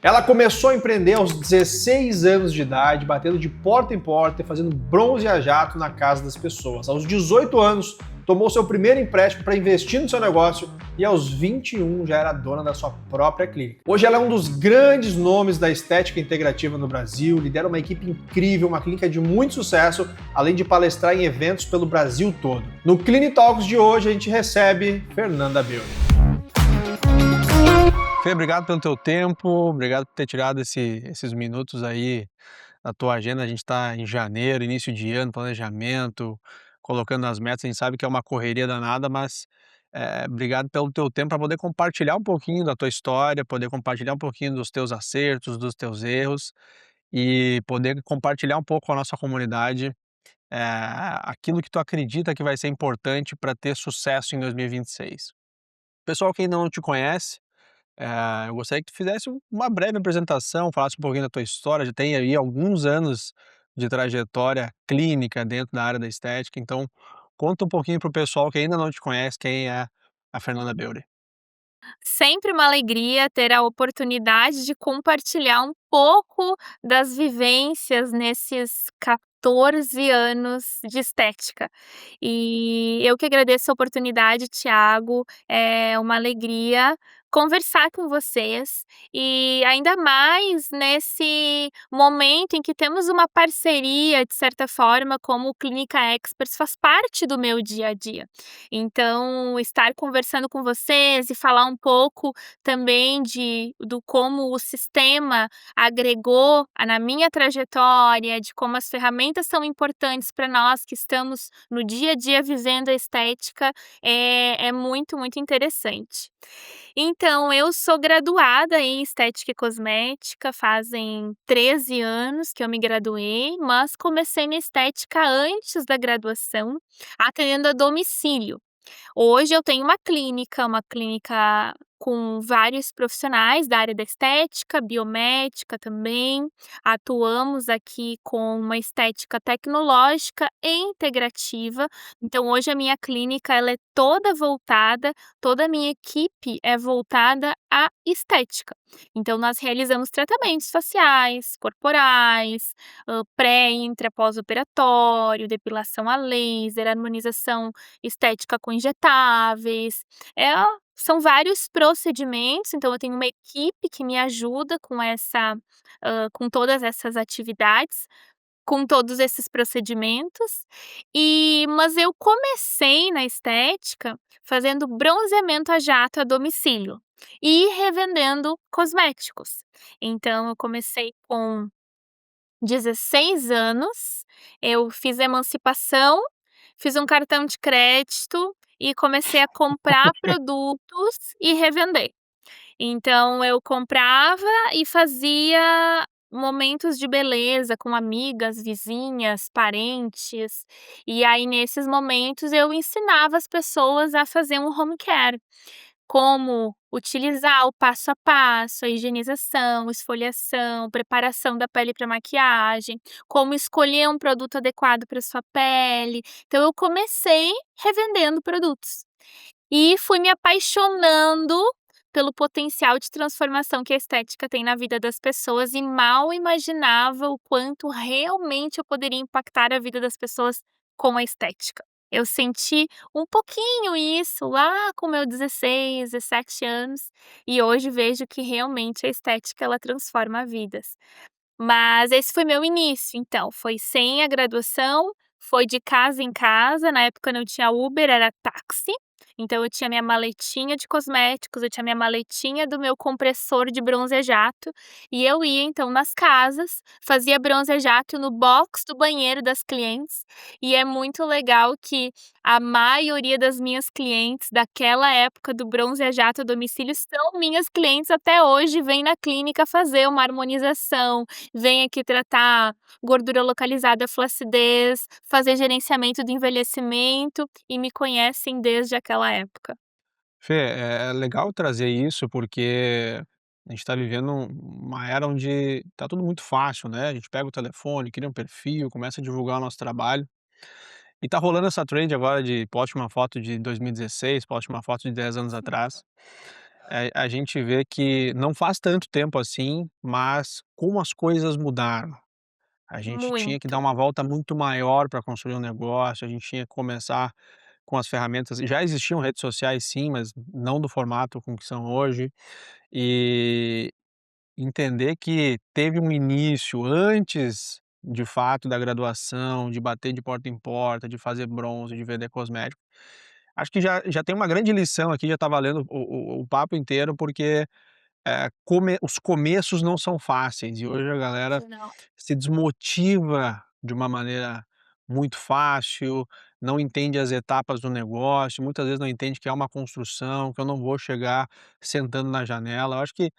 Ela começou a empreender aos 16 anos de idade, batendo de porta em porta e fazendo bronze a jato na casa das pessoas. Aos 18 anos, tomou seu primeiro empréstimo para investir no seu negócio e aos 21 já era dona da sua própria clínica. Hoje ela é um dos grandes nomes da estética integrativa no Brasil, lidera uma equipe incrível, uma clínica de muito sucesso, além de palestrar em eventos pelo Brasil todo. No Clini Talks de hoje a gente recebe Fernanda Beauty. Fê, obrigado pelo teu tempo, obrigado por ter tirado esses minutos aí da tua agenda. A gente está em janeiro, início de ano, planejamento, colocando as metas. A gente sabe que é uma correria danada, mas obrigado pelo teu tempo para poder compartilhar um pouquinho da tua história, poder compartilhar um pouquinho dos teus acertos, dos teus erros e poder compartilhar um pouco com a nossa comunidade aquilo que tu acredita que vai ser importante para ter sucesso em 2026. Pessoal que ainda não te conhece, eu gostaria que tu fizesse uma breve apresentação, falasse um pouquinho da tua história. Já tem aí alguns anos de trajetória clínica dentro da área da estética, então conta um pouquinho para o pessoal que ainda não te conhece quem é a Fernanda Beauty. Sempre uma alegria ter a oportunidade de compartilhar um pouco das vivências nesses 14 anos de estética. E eu que agradeço a oportunidade, Thiago, é uma alegria conversar com vocês e ainda mais nesse momento em que temos uma parceria, de certa forma, como Clínica Experts faz parte do meu dia a dia. Então, estar conversando com vocês e falar um pouco também do como o sistema agregou na minha trajetória, de como as ferramentas são importantes para nós que estamos no dia a dia vivendo a estética, é muito, muito interessante. Então, eu sou graduada em estética e cosmética, fazem 13 anos que eu me graduei, mas comecei na estética antes da graduação, atendendo a domicílio. Hoje eu tenho uma clínica com vários profissionais da área da estética, biomédica também. Atuamos aqui com uma estética tecnológica e integrativa. Então hoje a minha clínica ela é toda voltada, toda a minha equipe é voltada à estética. Então nós realizamos tratamentos faciais, corporais, pré, intra, pós-operatório, depilação a laser, harmonização estética com injetáveis, é são vários procedimentos, então eu tenho uma equipe que me ajuda com todas essas atividades, com todos esses procedimentos, mas eu comecei na estética fazendo bronzeamento a jato a domicílio e revendendo cosméticos. Então eu comecei com 16 anos, eu fiz emancipação, fiz um cartão de crédito e comecei a comprar produtos e revender. Então eu comprava e fazia momentos de beleza com amigas, vizinhas, parentes, e aí nesses momentos eu ensinava as pessoas a fazer um home care. Como utilizar o passo a passo, a higienização, esfoliação, preparação da pele para maquiagem, como escolher um produto adequado para sua pele. Então eu comecei revendendo produtos e fui me apaixonando pelo potencial de transformação que a estética tem na vida das pessoas e mal imaginava o quanto realmente eu poderia impactar a vida das pessoas com a estética. Eu senti um pouquinho isso lá com meus 16, 17 anos e hoje vejo que realmente a estética ela transforma vidas. Mas esse foi meu início, então, foi sem a graduação, foi de casa em casa, na época não tinha Uber, era táxi, então eu tinha minha maletinha de cosméticos, eu tinha minha maletinha do meu compressor de bronze jato, e eu ia então nas casas, fazia bronze jato no box do banheiro das clientes, e é muito legal que a maioria das minhas clientes daquela época do bronze a jato a domicílio são minhas clientes até hoje, vêm na clínica fazer uma harmonização, vem aqui tratar gordura localizada, flacidez, fazer gerenciamento do envelhecimento e me conhecem desde aquela época. Fê, é legal trazer isso porque a gente está vivendo uma era onde tá tudo muito fácil, né? A gente pega o telefone, cria um perfil, começa a divulgar o nosso trabalho. E tá rolando essa trend agora de poste uma foto de 2016, poste uma foto de 10 anos atrás. a gente vê que não faz tanto tempo assim, mas como as coisas mudaram. A gente tinha que dar Muito. uma volta muito maior para construir um negócio, a gente tinha que começar com as ferramentas, já existiam redes sociais sim, mas não do formato com que são hoje, e entender que teve um início antes, de fato, da graduação, de bater de porta em porta, de fazer bronze, de vender cosmético. Acho que já tem uma grande lição aqui, já está valendo o papo inteiro, porque, os começos não são fáceis e hoje a galera Não. se desmotiva de uma maneira muito fácil, não entende as etapas do negócio, muitas vezes não entende que é uma construção, que eu não vou chegar sentando na janela. Eu acho que,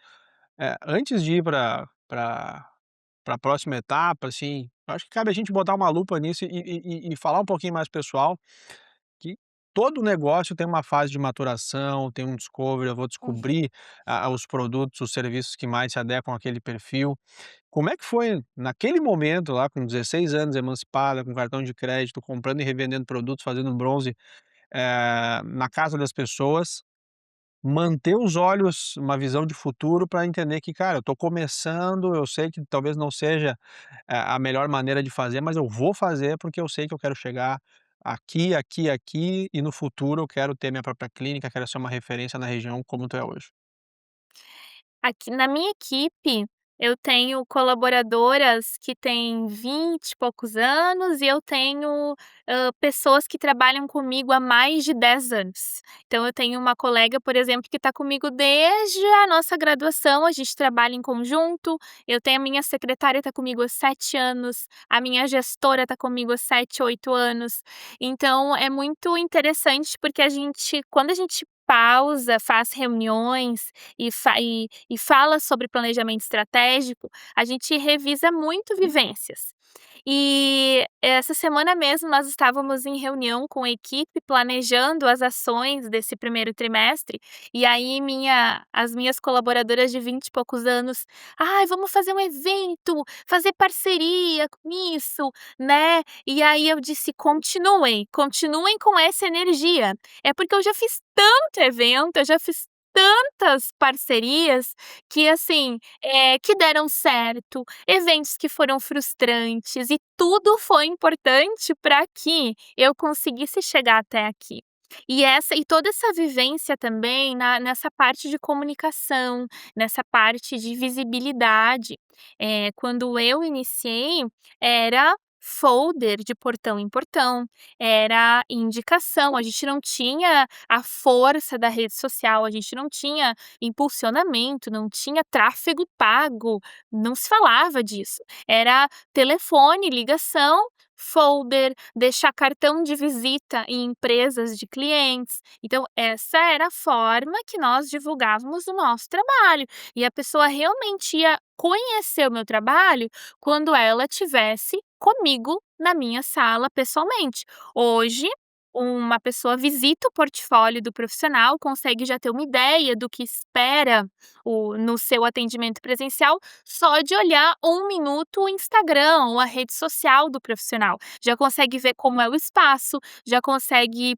antes de ir para a próxima etapa, assim, eu acho que cabe a gente botar uma lupa nisso e falar um pouquinho mais pessoal, que todo negócio tem uma fase de maturação, tem um discovery, eu vou Uhum. descobrir os produtos, os serviços que mais se adequam àquele perfil. Como é que foi naquele momento lá com 16 anos, emancipada, com cartão de crédito, comprando e revendendo produtos, fazendo bronze, na casa das pessoas, manter os olhos, uma visão de futuro para entender que, cara, eu estou começando, eu sei que talvez não seja, a melhor maneira de fazer, mas eu vou fazer porque eu sei que eu quero chegar aqui, aqui, aqui e no futuro eu quero ter minha própria clínica, quero ser uma referência na região como tu é hoje. Aqui na minha equipe, eu tenho colaboradoras que têm 20 e poucos anos e eu tenho, pessoas que trabalham comigo há mais de 10 anos. Então eu tenho uma colega, por exemplo, que está comigo desde a nossa graduação, a gente trabalha em conjunto, eu tenho a minha secretária está comigo há 7 anos, a minha gestora está comigo há 7, 8 anos. Então é muito interessante, porque quando a gente pausa, faz reuniões e fala sobre planejamento estratégico, a gente revisa muito vivências. E essa semana mesmo nós estávamos em reunião com a equipe planejando as ações desse primeiro trimestre, e aí as minhas colaboradoras de 20 e poucos anos: "Ai, vamos fazer um evento, fazer parceria com isso, né". E aí eu disse: "Continuem, continuem com essa energia". É porque eu já fiz tanto evento, eu já fiz tantas parcerias que, assim, que deram certo, eventos que foram frustrantes e tudo foi importante para que eu conseguisse chegar até aqui. E toda essa vivência também nessa parte de comunicação, nessa parte de visibilidade. Quando eu iniciei, era folder de portão em portão, era indicação, a gente não tinha a força da rede social, a gente não tinha impulsionamento, não tinha tráfego pago, não se falava disso. Era telefone, ligação, folder, deixar cartão de visita em empresas de clientes. Então, essa era a forma que nós divulgávamos o nosso trabalho. E a pessoa realmente ia conhecer o meu trabalho quando ela tivesse comigo na minha sala pessoalmente. Hoje, uma pessoa visita o portfólio do profissional, consegue já ter uma ideia do que espera no seu atendimento presencial, só de olhar 1 minuto o Instagram ou a rede social do profissional. Já consegue ver como é o espaço, já consegue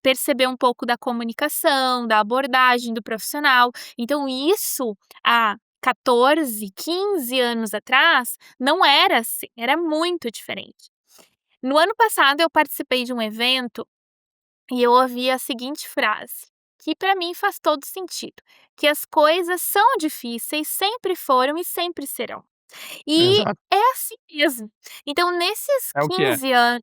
perceber um pouco da comunicação, da abordagem do profissional. Então, isso há 14, 15 anos atrás não era assim, era muito diferente. No ano passado, eu participei de um evento e eu ouvi a seguinte frase, que para mim faz todo sentido, que as coisas são difíceis, sempre foram e sempre serão. E Exato, é assim mesmo. Então nesses é o que é. 15 anos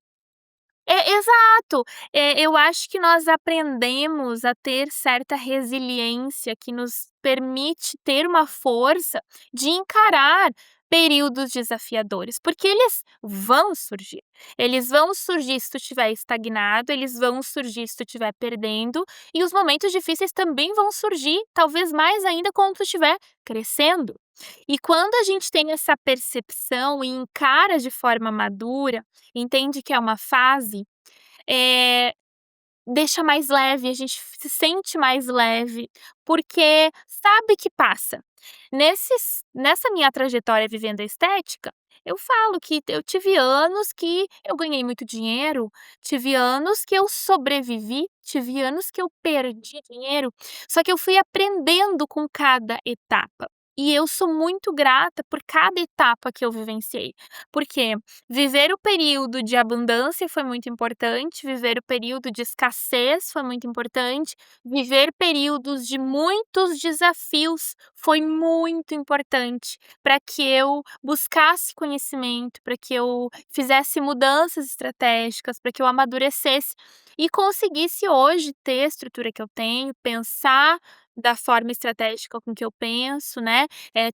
exato. Eu acho que nós aprendemos a ter certa resiliência que nos permite ter uma força de encarar períodos desafiadores, porque eles vão surgir. Eles vão surgir se tu estiver estagnado, eles vão surgir se tu estiver perdendo, e os momentos difíceis também vão surgir, talvez mais ainda quando tu estiver crescendo. E quando a gente tem essa percepção e encara de forma madura, entende que é uma fase, eh, deixa mais leve, a gente se sente mais leve, porque sabe que passa. Nessa minha trajetória vivendo a estética, Eu falo que eu tive anos que eu ganhei muito dinheiro, tive anos que eu sobrevivi, tive anos que eu perdi dinheiro, só que eu fui aprendendo com cada etapa. E eu sou muito grata por cada etapa que eu vivenciei, porque viver o período de abundância foi muito importante, viver o período de escassez foi muito importante, viver períodos de muitos desafios foi muito importante para que eu buscasse conhecimento, para que eu fizesse mudanças estratégicas, para que eu amadurecesse e conseguisse hoje ter a estrutura que eu tenho, pensar da forma estratégica com que eu penso, né,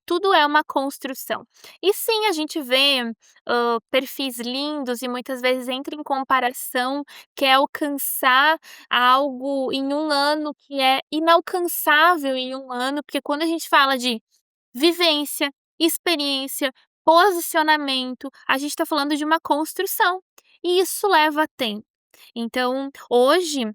tudo é uma construção. E sim, a gente vê, perfis lindos e muitas vezes entra em comparação, quer alcançar algo em um ano que é inalcançável em um ano, porque quando a gente fala de vivência, experiência, posicionamento, a gente está falando de uma construção, e isso leva tempo. Então, hoje,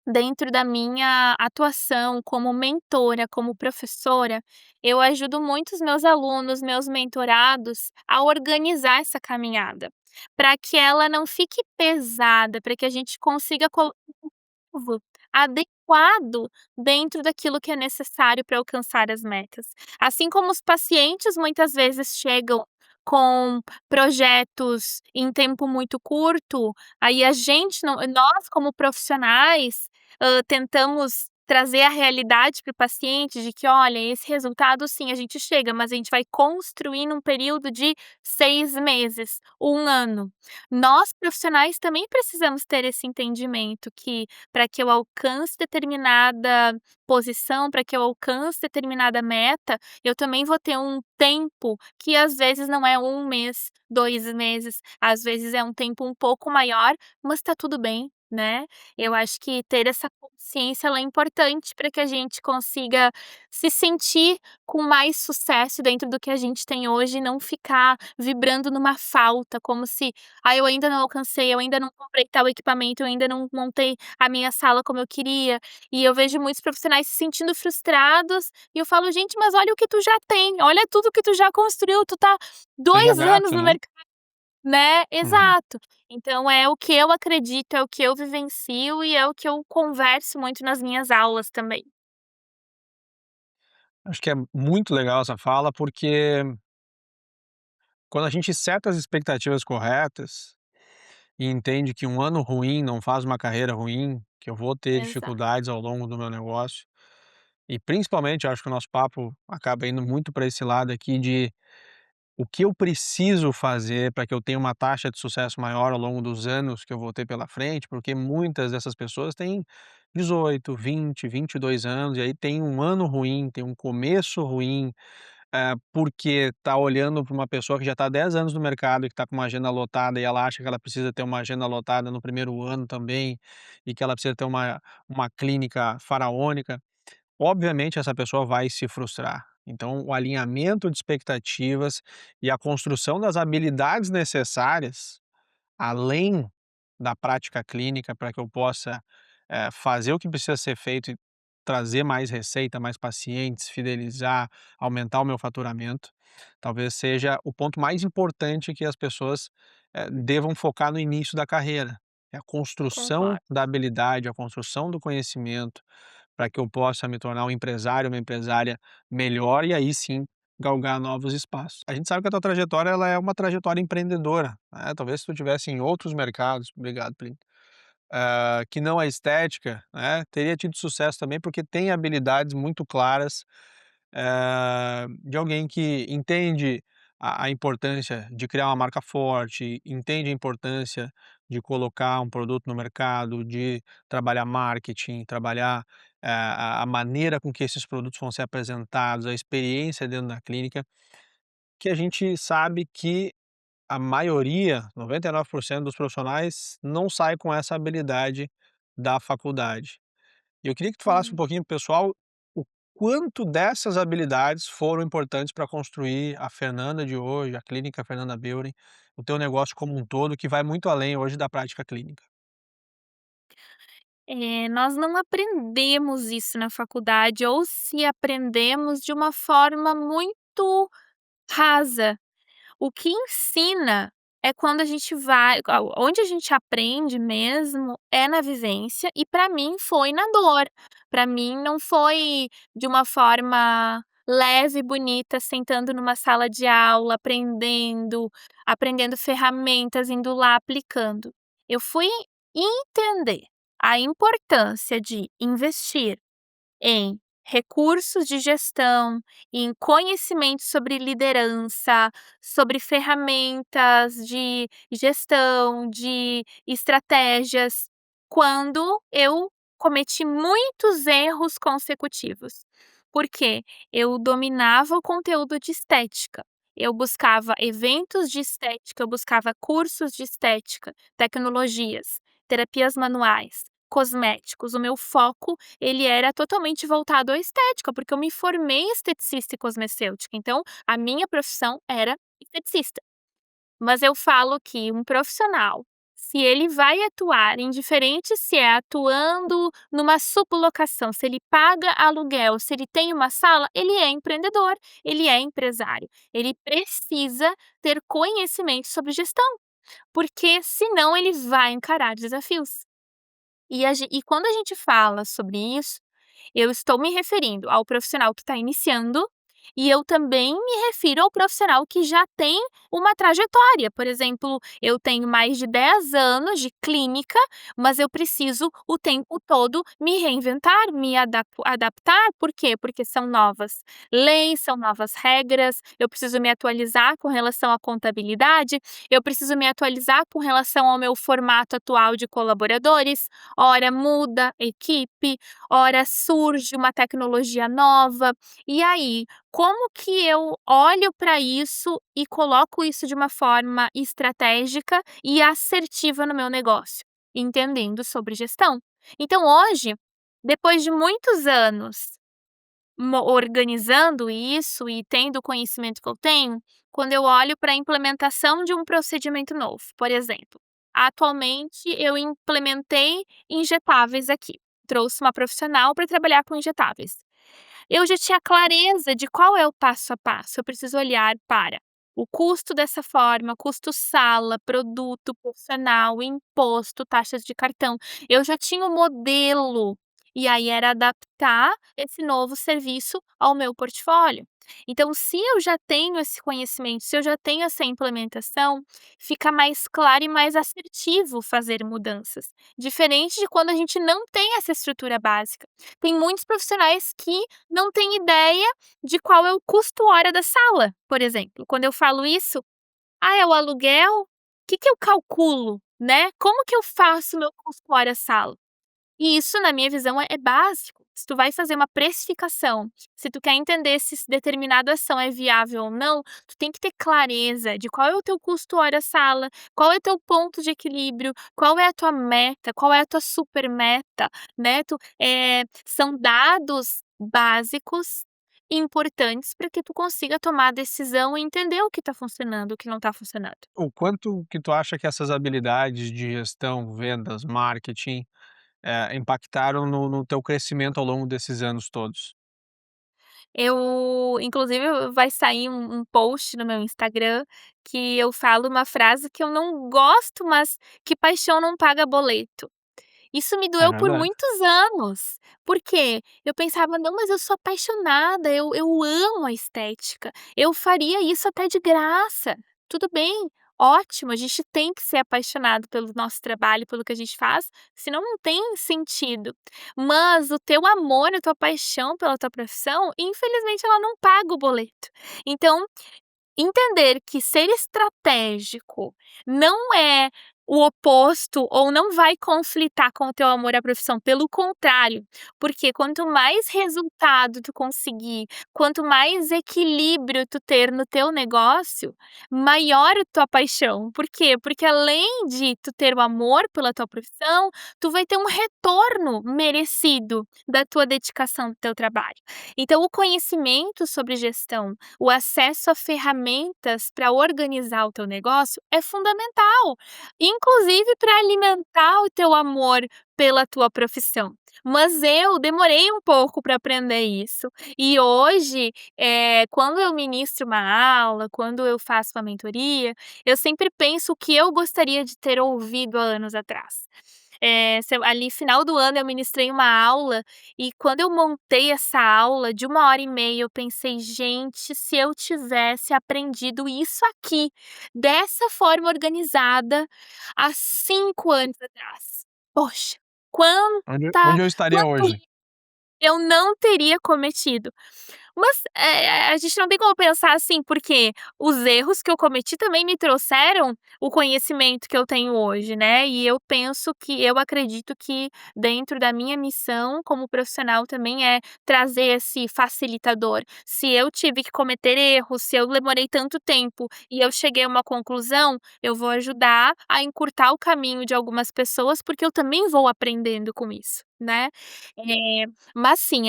dentro da minha atuação como mentora, como professora, eu ajudo muito os meus alunos, meus mentorados, a organizar essa caminhada, para que ela não fique pesada, para que a gente consiga novo, adequado dentro daquilo que é necessário para alcançar as metas. Assim como os pacientes muitas vezes chegam com projetos em tempo muito curto, aí a gente não nós como profissionais, tentamos trazer a realidade para o paciente de que: "Olha, esse resultado sim, a gente chega, mas a gente vai construir num período de 6 meses, um ano". Nós profissionais também precisamos ter esse entendimento que para que eu alcance determinada posição, para que eu alcance determinada meta, eu também vou ter um tempo que às vezes não é um mês, 2 meses, às vezes é um tempo um pouco maior, mas está tudo bem, né. Eu acho que ter essa consciência ela é importante para que a gente consiga se sentir com mais sucesso dentro do que a gente tem hoje e não ficar vibrando numa falta, como se: "Ah, eu ainda não alcancei, eu ainda não comprei tal equipamento, eu ainda não montei a minha sala como eu queria". E eu vejo muitos profissionais se sentindo frustrados, e eu falo: "Gente, mas olha o que tu já tem, olha tudo que tu já construiu, tu tá Seja 2 anos grato, no né. mercado", né. Uhum. Exato. Então é o que eu acredito, é o que eu vivencio e é o que eu converso muito nas minhas aulas também. Acho que é muito legal essa fala, porque quando a gente seta as expectativas corretas e entende que um ano ruim não faz uma carreira ruim, que eu vou ter Exato, dificuldades ao longo do meu negócio, e principalmente acho que o nosso papo acaba indo muito para esse lado aqui de o que eu preciso fazer para que eu tenha uma taxa de sucesso maior ao longo dos anos que eu vou ter pela frente, porque muitas dessas pessoas têm 18, 20, 22 anos, e aí tem um ano ruim, tem um começo ruim, porque tá olhando para uma pessoa que já está há 10 anos no mercado e que está com uma agenda lotada e ela acha que ela precisa ter uma agenda lotada no primeiro ano também, e que ela precisa ter uma clínica faraônica. Obviamente essa pessoa vai se frustrar. Então o alinhamento de expectativas e a construção das habilidades necessárias, além da prática clínica para que eu possa, fazer o que precisa ser feito e trazer mais receita, mais pacientes, fidelizar, aumentar o meu faturamento, talvez seja o ponto mais importante que as pessoas, devam focar no início da carreira. É a construção concordo. da habilidade, a construção do conhecimento, para que eu possa me tornar um empresário, uma empresária melhor e aí sim galgar novos espaços. A gente sabe que a tua trajetória ela é uma trajetória empreendedora, né, talvez se tu tivesse em outros mercados, obrigado Plínio, que não a estética, né, teria tido sucesso também porque tem habilidades muito claras de alguém que entende a importância de criar uma marca forte, entende a importância de colocar um produto no mercado, de trabalhar marketing, trabalhar a maneira com que esses produtos vão ser apresentados, a experiência dentro da clínica, que a gente sabe que a maioria, 99% dos profissionais não sai com essa habilidade da faculdade. E eu queria que tu falasse um Hum. pouquinho para o pessoal o quanto dessas habilidades foram importantes para construir a Fernanda de hoje, a Clínica Fernanda Beuren, o teu negócio como um todo, que vai muito além hoje da prática clínica. Nós não aprendemos isso na faculdade ou se aprendemos de uma forma muito rasa. O que ensina é quando a gente vai onde a gente aprende mesmo é na vivência e para mim foi na dor. Para mim não foi de uma forma leve e bonita, sentando numa sala de aula, aprendendo ferramentas, indo lá aplicando. Eu fui entender a importância de investir em recursos de gestão, em conhecimento sobre liderança, sobre ferramentas de gestão, de estratégias, quando eu cometi muitos erros consecutivos. Porque eu dominava o conteúdo de estética, eu buscava eventos de estética, eu buscava cursos de estética, tecnologias, terapias manuais, cosméticos. O meu foco ele era totalmente voltado à estética, porque eu me formei esteticista e cosmecêutica, então a minha profissão era esteticista. Mas eu falo que um profissional, se ele vai atuar, indiferente se é atuando numa sublocação, se ele paga aluguel, se ele tem uma sala, ele é empreendedor, ele é empresário. Ele precisa ter conhecimento sobre gestão, porque senão ele vai encarar desafios. E quando a gente fala sobre isso, eu estou me referindo ao profissional que está iniciando, e eu também me refiro ao profissional que já tem uma trajetória. Por exemplo, eu tenho mais de 10 anos de clínica, mas eu preciso o tempo todo me reinventar, me adaptar. Por quê? Porque são novas leis, são novas regras, eu preciso me atualizar com relação à contabilidade, eu preciso me atualizar com relação ao meu formato atual de colaboradores. Ora muda a equipe, ora surge uma tecnologia nova. E aí, como que eu olho para isso e coloco isso de uma forma estratégica e assertiva no meu negócio? Entendendo sobre gestão. Então hoje, depois de muitos anos organizando isso e tendo o conhecimento que eu tenho, quando eu olho para a implementação de um procedimento novo, por exemplo, atualmente eu implementei injetáveis aqui, trouxe uma profissional para trabalhar com injetáveis. Eu já tinha clareza de qual é o passo a passo, eu preciso olhar para o custo dessa forma, custo sala, produto, profissional, imposto, taxas de cartão. Eu já tinha o modelo, e aí era adaptar esse novo serviço ao meu portfólio. Então, se eu já tenho esse conhecimento, se eu já tenho essa implementação, fica mais claro e mais assertivo fazer mudanças, diferente de quando a gente não tem essa estrutura básica. Tem muitos profissionais que não têm ideia de qual é o custo hora da sala, por exemplo. Quando eu falo isso: "Ah, é o aluguel? O que que eu calculo, né? Como que eu faço meu custo hora sala?". E isso, na minha visão, é básico. Se tu vai fazer uma precificação, se tu quer entender se determinada ação é viável ou não, tu tem que ter clareza de qual é o teu custo hora sala, qual é o teu ponto de equilíbrio, qual é a tua meta, qual é a tua super meta, né? São dados básicos importantes para que tu consiga tomar a decisão e entender o que está funcionando, o que não está funcionando. O quanto que tu acha que essas habilidades de gestão, vendas, marketing, impactaram no teu crescimento ao longo desses anos todos? Inclusive, vai sair um post no meu Instagram que eu falo uma frase que eu não gosto, mas que paixão não paga boleto. Isso me É doeu por verdade. muitos anos. Por quê? Eu pensava: "Não, mas eu sou apaixonada, eu amo a estética, eu faria isso até de graça". Tudo bem, ótimo, a gente tem que ser apaixonado pelo nosso trabalho, pelo que a gente faz, senão não tem sentido. Mas o teu amor, a tua paixão pela tua profissão, infelizmente ela não paga o boleto. Então, entender que ser estratégico não é o oposto ou não vai conflitar com o teu amor à profissão, pelo contrário, porque quanto mais resultado tu conseguir, quanto mais equilíbrio tu ter no teu negócio, maior a tua paixão. Por quê? Porque além de tu ter o amor pela tua profissão, tu vai ter um retorno merecido da tua dedicação do teu trabalho. Então o conhecimento sobre gestão, o acesso a ferramentas para organizar o teu negócio é fundamental, inclusive para alimentar o teu amor pela tua profissão. Mas eu demorei um pouco para aprender isso. E hoje, quando eu ministro uma aula, quando eu faço uma mentoria, eu sempre penso o que eu gostaria de ter ouvido há anos atrás. Se eu ali final do ano eu ministrei uma aula, e quando eu montei essa aula de 1 hora e meia, eu pensei: "Gente, se eu tivesse aprendido isso aqui, dessa forma organizada, há 5 anos atrás, poxa, Onde eu estaria quanto hoje? eu não teria cometido". Mas, a gente não tem como pensar assim, porque os erros que eu cometi também me trouxeram o conhecimento que eu tenho hoje, né, e eu acredito que dentro da minha missão como profissional também é trazer esse facilitador. Se eu tive que cometer erros, se eu demorei tanto tempo e eu cheguei a uma conclusão, eu vou ajudar a encurtar o caminho de algumas pessoas, porque eu também vou aprendendo com isso, né. Mas sim,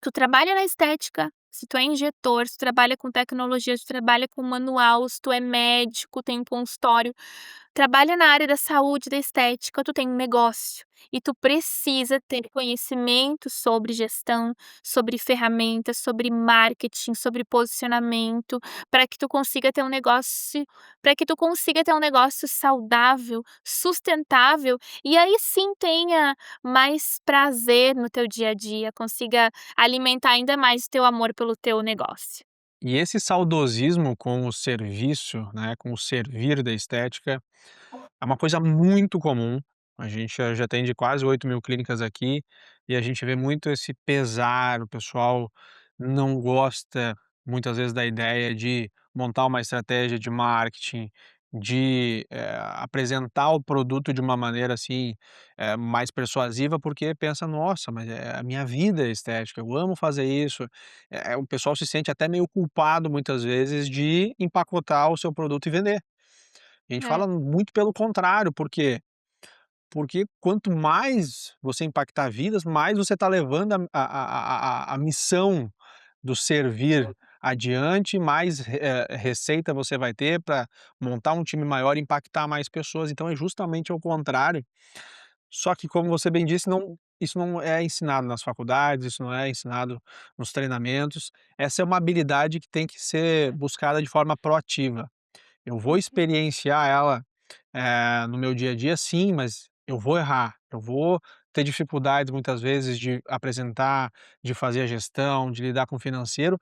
tu trabalha na estética, se tu é injetor, se tu trabalha com tecnologia, se tu trabalha com manual, se tu é médico, tem um consultório, trabalha na área da saúde, da estética, tu tem um negócio e tu precisa ter conhecimento sobre gestão, sobre ferramentas, sobre marketing, sobre posicionamento, para que tu consiga ter um negócio para que tu consiga ter um negócio saudável, sustentável, e aí sim tenha mais prazer no teu dia a dia, consiga alimentar ainda mais o teu amor pelo teu negócio. E esse saudosismo com o serviço, né, com o servir da estética, é uma coisa muito comum. A gente já atende quase 8.000 clínicas aqui, e a gente vê muito esse pesar, o pessoal não gosta muitas vezes da ideia de montar uma estratégia de marketing, de, apresentar o produto de uma maneira, assim, mais persuasiva, porque pensa: "Nossa, mas é a minha vida é estética, eu amo fazer isso". O pessoal se sente até meio culpado muitas vezes de empacotar o seu produto e vender. A gente É, fala muito pelo contrário, por quê? Porque quanto mais você impactar vidas, mais você está levando a missão do servir adiante, mais receita você vai ter para montar um time maior e impactar mais pessoas, então é justamente o contrário. Só que como você bem disse, isso não é ensinado nas faculdades, isso não é ensinado nos treinamentos, essa é uma habilidade que tem que ser buscada de forma proativa. Eu vou uhum, experienciar ela, no meu dia a dia, sim, mas eu vou errar, eu vou ter dificuldades muitas vezes de apresentar, de fazer a gestão, de lidar com o financeiro,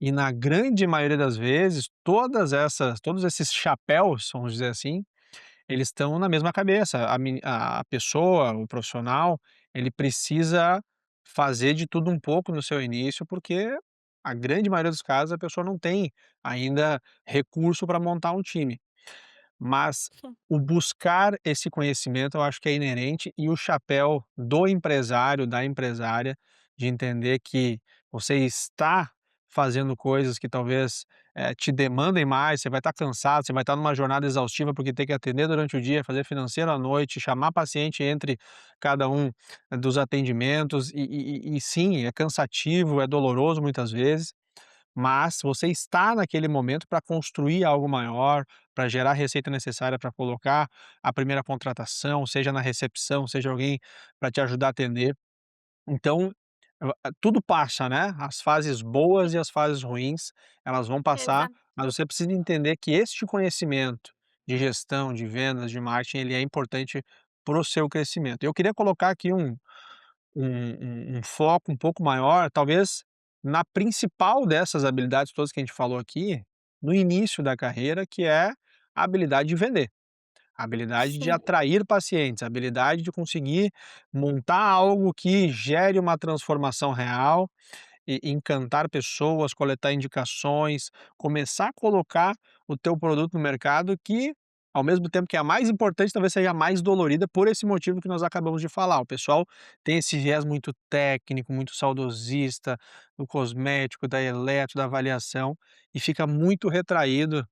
e na grande maioria das vezes, todos esses chapéus, vamos dizer assim, eles estão na mesma cabeça. A pessoa, o profissional, ele precisa fazer de tudo um pouco no seu início, porque a grande maioria dos casos a pessoa não tem ainda recurso para montar um time. Mas o buscar esse conhecimento eu acho que é inerente, e o chapéu do empresário, da empresária, de entender que você está fazendo coisas que talvez, te demandem mais, você vai estar cansado, você vai estar numa jornada exaustiva, porque tem que atender durante o dia, fazer financeiro à noite, chamar paciente entre cada um dos atendimentos, e sim, é cansativo, é doloroso muitas vezes, mas você está naquele momento para construir algo maior, para gerar a receita necessária para colocar a primeira contratação, seja na recepção, seja alguém para te ajudar a atender. Então, tudo passa, né, as fases boas e as fases ruins, elas vão passar, exa mas você precisa entender que este conhecimento de gestão, de vendas, de marketing, ele é importante para o seu crescimento. Eu queria colocar aqui um foco um pouco maior, talvez na principal dessas habilidades todas que a gente falou aqui, no início da carreira, que é a habilidade de vender, a habilidade de sim, atrair pacientes, a habilidade de conseguir montar algo que gere uma transformação real e encantar pessoas, coletar indicações, começar a colocar o teu produto no mercado que, ao mesmo tempo que é a mais importante, talvez seja a mais dolorida por esse motivo que nós acabamos de falar. O pessoal tem esse viés muito técnico, muito saudosista, do cosmético, da eletro, da avaliação, e fica muito retraído,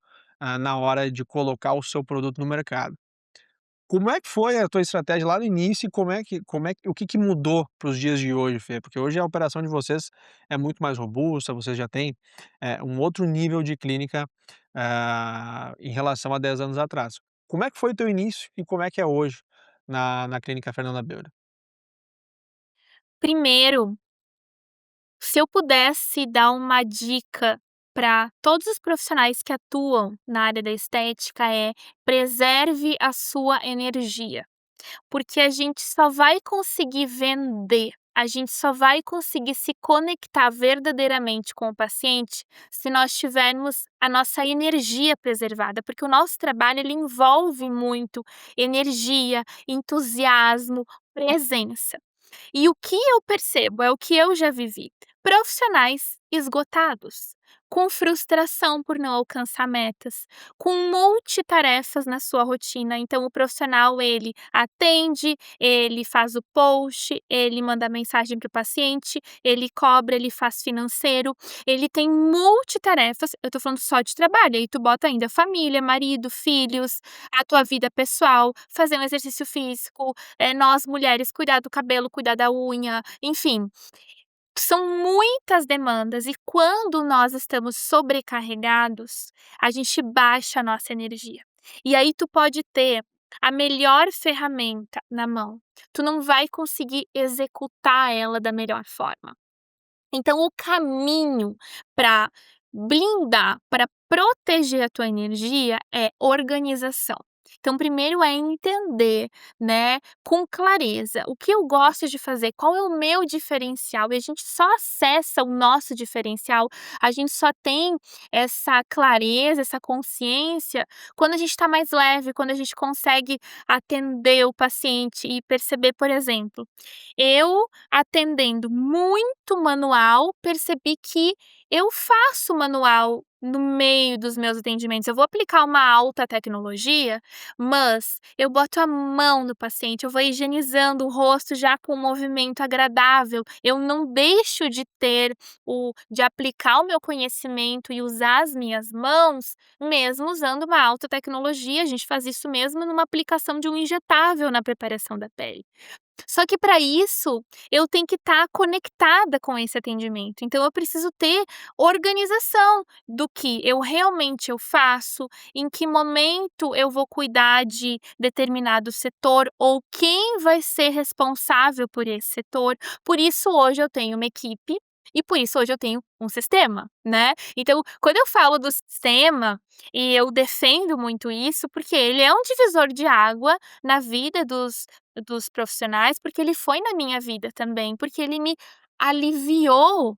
na hora de colocar o seu produto no mercado. Como é que foi a tua estratégia lá no início e o que que mudou para os dias de hoje, Fê? Porque hoje a operação de vocês é muito mais robusta, vocês já têm, um outro nível de clínica, em relação a 10 anos atrás. Como é que foi o teu início e como é que é hoje? na clínica Fernanda Beura? Primeiro, se eu pudesse dar uma dica para todos os profissionais que atuam na área da estética é: preserve a sua energia. Porque a gente só vai conseguir vender, a gente só vai conseguir se conectar verdadeiramente com o paciente se nós tivermos a nossa energia preservada, porque o nosso trabalho ele envolve muito energia, entusiasmo, presença. E o que eu percebo, é o que eu já vivi, profissionais esgotados, com frustração por não alcançar metas, com multitarefas na sua rotina. Então o profissional ele atende, ele faz o post, ele manda mensagem para o paciente, ele cobra, ele faz financeiro, ele tem multitarefas. Eu tô falando só de trabalho, aí tu bota ainda família, marido, filhos, a tua vida pessoal, fazer um exercício físico, nós mulheres cuidar do cabelo, cuidar da unha, enfim. São muitas demandas e quando nós estamos sobrecarregados, a gente baixa a nossa energia. E aí tu pode ter a melhor ferramenta na mão, tu não vai conseguir executar ela da melhor forma. Então o caminho para blindar, para proteger a tua energia é organização. Então primeiro é entender, né, com clareza, o que eu gosto de fazer, qual é o meu diferencial, e a gente só acessa o nosso diferencial, a gente só tem essa clareza, essa consciência, quando a gente está mais leve, quando a gente consegue atender o paciente e perceber, por exemplo, eu atendendo muito manual, percebi que eu faço manual no meio dos meus atendimentos. Eu vou aplicar uma alta tecnologia, mas eu boto a mão no paciente, eu vou higienizando o rosto já com um movimento agradável. Eu não deixo de aplicar o meu conhecimento e usar as minhas mãos, mesmo usando uma alta tecnologia. A gente faz isso mesmo numa aplicação de um injetável na preparação da pele. Só que para isso, eu tenho que estar conectada com esse atendimento, então eu preciso ter organização do que eu faço, em que momento eu vou cuidar de determinado setor ou quem vai ser responsável por esse setor. Por isso hoje eu tenho uma equipe e por isso hoje eu tenho um sistema, né. Então quando eu falo do sistema, e eu defendo muito isso, porque ele é um divisor de água na vida dos profissionais, porque ele foi na minha vida também, porque ele me aliviou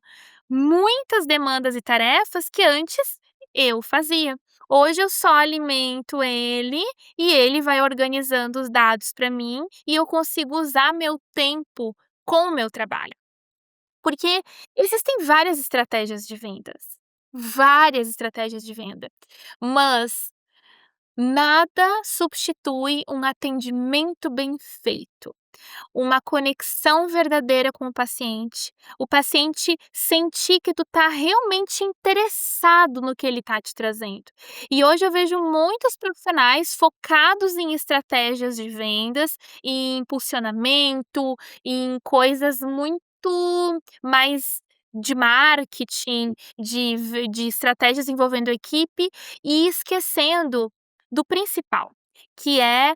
muitas demandas e tarefas que antes eu fazia. Hoje eu só alimento ele e ele vai organizando os dados para mim e eu consigo usar meu tempo com o meu trabalho. Porque existem várias estratégias de venda, mas nada substitui um atendimento bem feito, uma conexão verdadeira com o paciente sentir que tu tá realmente interessado no que ele tá te trazendo. E hoje eu vejo muitos profissionais focados em estratégias de vendas, em impulsionamento, em coisas muito mais de marketing, de estratégias envolvendo equipe e esquecendo do principal, que é a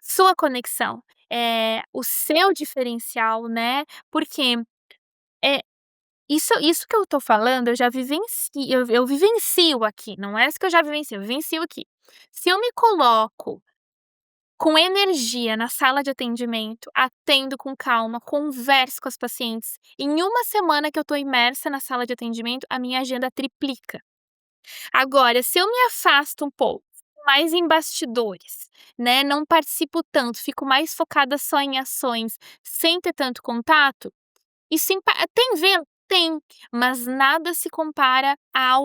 sua conexão, o seu diferencial, né, porque, é isso que eu tô falando eu já eu vivencio aqui, não é isso que eu já vivencio, eu vivencio aqui. Se eu me coloco com energia na sala de atendimento, atendo com calma, converso com as pacientes, em uma semana que eu tô imersa na sala de atendimento, a minha agenda triplica. Agora, se eu me afasto um pouco, mais em bastidores, né, não participo tanto, fico mais focada só em ações, sem ter tanto contato, isso tem vento? Tem, mas nada se compara à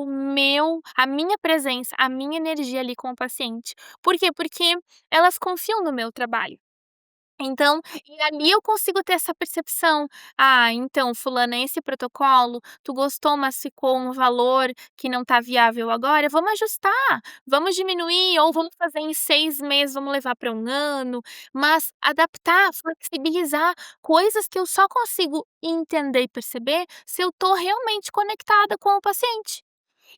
minha presença, à minha energia ali com o paciente. Por quê? Porque elas confiam no meu trabalho. Então, e ali eu consigo ter essa percepção: "Ah, então fulana, esse protocolo, tu gostou, mas ficou um valor que não tá viável agora, vamos ajustar, vamos diminuir ou vamos fazer em 6 meses, vamos levar para um ano", mas adaptar, flexibilizar, coisas que eu só consigo entender e perceber se eu tô realmente conectada com o paciente.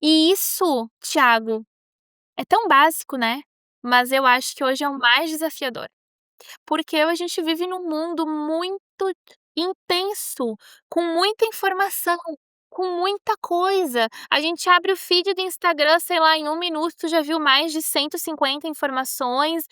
E isso, Thiago, é tão básico, né, mas eu acho que hoje é o mais desafiador. Porque a gente vive num mundo muito intenso, com muita informação, com muita coisa. A gente abre o feed do Instagram, sei lá, em 1 minuto tu já viu mais de 150 informações,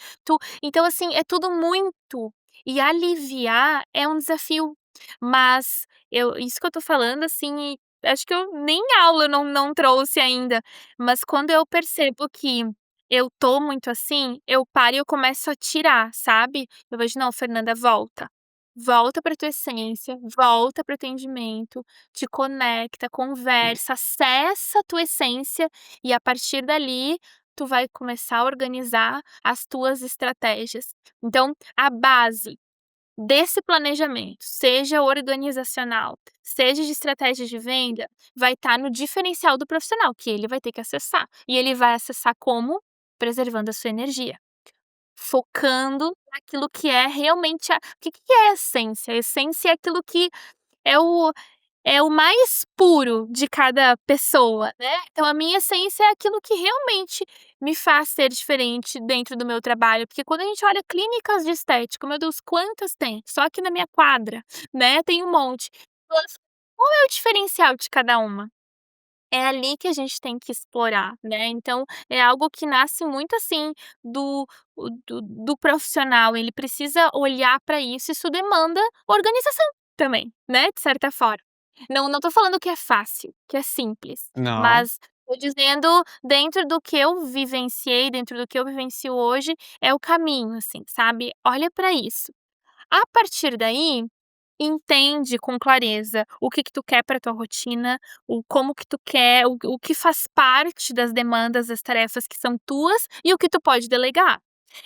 então assim, é tudo muito. E aliviar é um desafio, mas isso que eu tô falando, assim, acho que eu nem aula eu não trouxe ainda, mas quando eu percebo que eu tô muito assim, eu paro e eu começo a tirar, sabe. Eu vejo: "Não, Fernanda, volta. Volta pra tua essência, volta para o atendimento, te conecta, conversa, acessa a tua essência e a partir dali, tu vai começar a organizar as tuas estratégias". Então, a base desse planejamento, seja organizacional, seja de estratégia de venda, vai estar no diferencial do profissional, que ele vai ter que acessar. E ele vai acessar como? Preservando a sua energia, focando naquilo que é realmente o que é a essência? A essência é aquilo que é o mais puro de cada pessoa, né. Então a minha essência é aquilo que realmente me faz ser diferente dentro do meu trabalho, porque quando a gente olha clínicas de estética, meu Deus, quantas tem? Só aqui na minha quadra, né, tem um monte. Mas qual é o diferencial de cada uma? É ali que a gente tem que explorar, né, então é algo que nasce muito, assim, do profissional, ele precisa olhar para isso demanda organização também, né, de certa forma. Não tô falando que é fácil, que é simples, Não. mas tô dizendo dentro do que eu vivenciei, dentro do que eu vivencio hoje, é o caminho, assim, sabe. Olha para isso. A partir daí, entende com clareza o que que tu quer para tua rotina, o como que tu quer, o que faz parte das demandas, das tarefas que são tuas e o que tu pode delegar.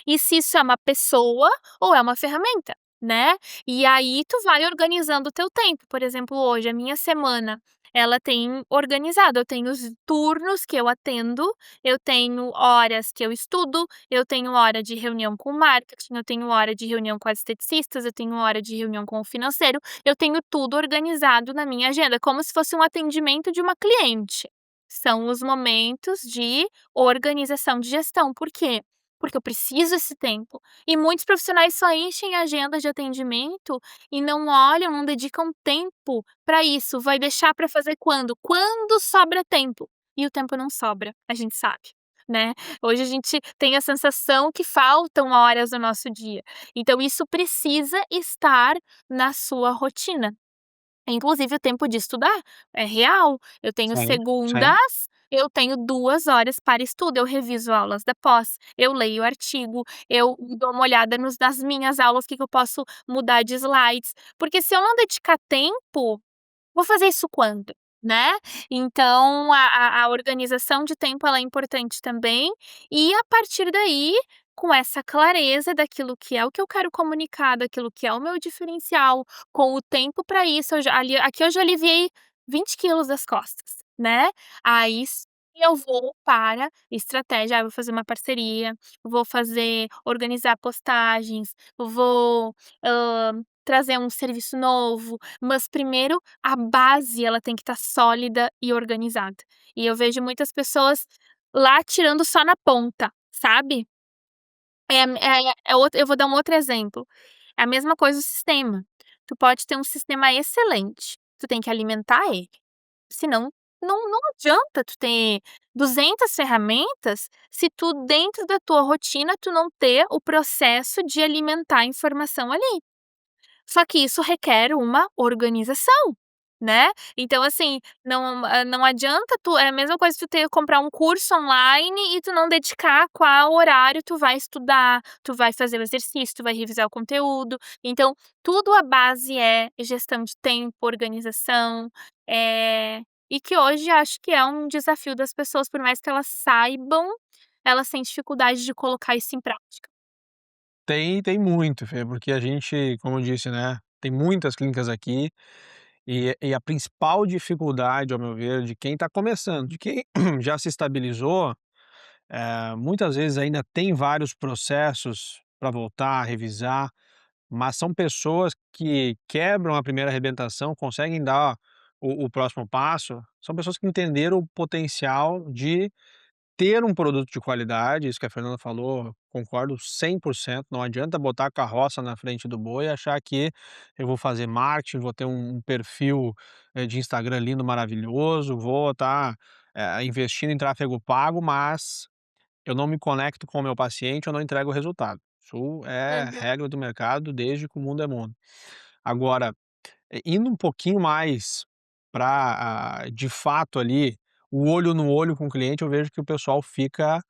E se isso é uma pessoa ou é uma ferramenta, né. E aí tu vai organizando o teu tempo. Por exemplo, hoje a minha semana, ela tem organizado, eu tenho os turnos que eu atendo, eu tenho horas que eu estudo, eu tenho hora de reunião com o marketing, eu tenho hora de reunião com as esteticistas, eu tenho hora de reunião com o financeiro, eu tenho tudo organizado na minha agenda, como se fosse um atendimento de uma cliente. São os momentos de organização, de gestão. Por quê? Porque eu preciso esse tempo. E muitos profissionais só enchem a agenda de atendimento e não olham, não dedicam tempo para isso. Vai deixar para fazer quando? Quando sobra tempo. E o tempo não sobra, a gente sabe, né. Hoje a gente tem a sensação que faltam horas do nosso dia. Então isso precisa estar na sua rotina. Inclusive o tempo de estudar, é real. Eu tenho Sim, sim. segundas, eu tenho 2 horas para estudo, eu reviso aulas da pós, eu leio artigo, eu dou uma olhada nas minhas aulas, que eu posso mudar de slides, porque se eu não dedicar tempo, vou fazer isso quando, né? Então a organização de tempo ela é importante também, e a partir daí, com essa clareza daquilo que é o que eu quero comunicar, daquilo que é o meu diferencial, com o tempo para isso, aqui eu já aliviei 20 quilos das costas, né? Aí sim eu vou para estratégia, eu vou fazer uma parceria, vou organizar postagens, vou, trazer um serviço novo, mas primeiro a base ela tem que estar sólida e organizada. E eu vejo muitas pessoas lá tirando só na ponta, sabe. Eu vou dar um outro exemplo, é a mesma coisa o sistema. Tu pode ter um sistema excelente, tu tem que alimentar ele, senão não adianta tu ter 200 ferramentas, se tu dentro da tua rotina tu não ter o processo de alimentar a informação ali. Só que isso requer uma organização, né. Então assim, não adianta é a mesma coisa tu comprar um curso online e tu não dedicar qual horário tu vai estudar, tu vai fazer o exercício, tu vai revisar o conteúdo. Então, tudo a base é gestão de tempo, organização, e que hoje acho que é um desafio das pessoas, por mais que elas saibam, elas têm dificuldade de colocar isso em prática. Tem muito, Fê, porque a gente, como eu disse, né, tem muitas clínicas aqui, e a principal dificuldade, ao meu ver, de quem está começando, de quem já se estabilizou, muitas vezes ainda tem vários processos para voltar a revisar, mas são pessoas que quebram a primeira arrebentação, conseguem dar o próximo passo, são pessoas que entenderam o potencial de ter um produto de qualidade, isso que a Fernanda falou, concordo 100%. Não adianta botar a carroça na frente do boi e achar que eu vou fazer marketing, vou ter um perfil, de Instagram lindo, maravilhoso, vou estar, investindo em tráfego pago, mas eu não me conecto com o meu paciente, eu não entrego o resultado. Isso é Uhum. regra do mercado desde que o mundo é mundo. Agora, indo um pouquinho mais para, de fato ali, o olho no olho com o cliente, eu vejo que o pessoal fica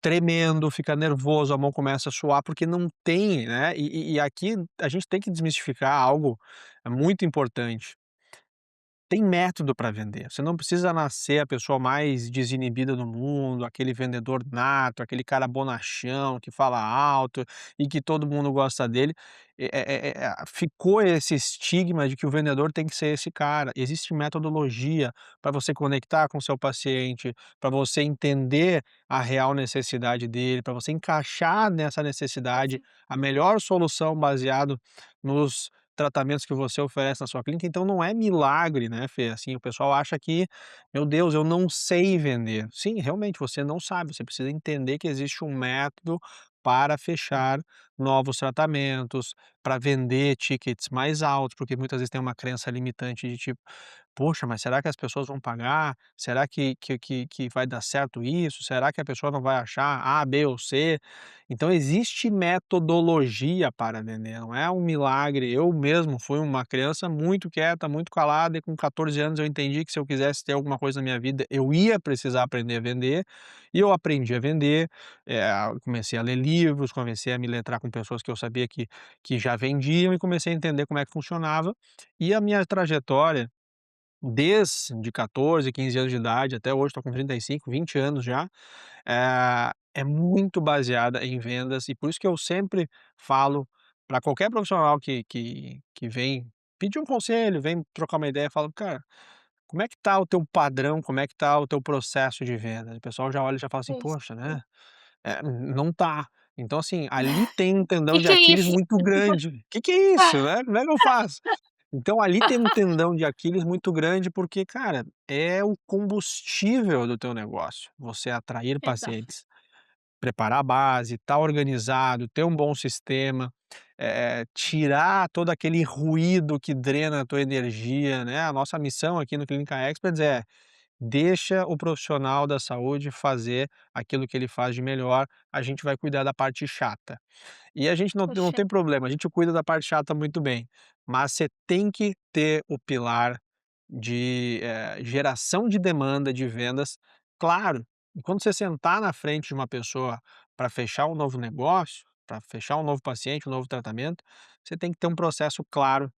tremendo, fica nervoso, a mão começa a suar, porque não tem, né, e aqui a gente tem que desmistificar algo muito importante. Tem método para vender, você não precisa nascer a pessoa mais desinibida do mundo, aquele vendedor nato, aquele cara bonachão que fala alto e que todo mundo gosta dele. Ficou esse estigma de que o vendedor tem que ser esse cara. Existe metodologia para você conectar com o seu paciente, para você entender a real necessidade dele, para você encaixar nessa necessidade a melhor solução baseado nos tratamentos que você oferece na sua clínica, então não é milagre, né, Fê, assim, o pessoal acha que: "Meu Deus, eu não sei vender". Sim, realmente, você não sabe, você precisa entender que existe um método para fechar novos tratamentos, para vender tickets mais altos, porque muitas vezes tem uma crença limitante de tipo: "Poxa, mas será que as pessoas vão pagar? Será que vai dar certo isso? Será que a pessoa não vai achar A, B ou C?". Então existe metodologia para vender, não é um milagre. Eu mesmo fui uma criança muito quieta, muito calada e com 14 anos eu entendi que se eu quisesse ter alguma coisa na minha vida, eu ia precisar aprender a vender, e eu aprendi a vender, comecei a ler livros, comecei a me letrar com pessoas que eu sabia que já vendiam e comecei a entender como é que funcionava. E a minha trajetória, desde 14, 15 anos de idade até hoje, estou com 35, 20 anos já, é muito baseada em vendas e por isso que eu sempre falo para qualquer profissional que vem pedir um conselho, vem trocar uma ideia, eu falo: "Cara, como é que tá o teu padrão, como é que tá o teu processo de venda?". O pessoal já olha e já fala assim: Isso. "Poxa, né, não tá". Então assim, ali tem um tendão de Que é Aquiles isso? muito grande. Que é isso, né, como é que eu faço? Então ali tem um tendão de Aquiles muito grande, porque, cara, é o combustível do teu negócio, você atrair Exato. pacientes, preparar a base, estar organizado, ter um bom sistema, tirar todo aquele ruído que drena a tua energia, né. A nossa missão aqui no Clínica Experts é: deixa o profissional da saúde fazer aquilo que ele faz de melhor, a gente vai cuidar da parte chata. E a gente não Poxa, tem problema, a gente cuida da parte chata muito bem, mas você tem que ter o pilar de, geração de demanda, de vendas, claro. E quando você sentar na frente de uma pessoa para fechar um novo negócio, para fechar um novo paciente, um novo tratamento, você tem que ter um processo claro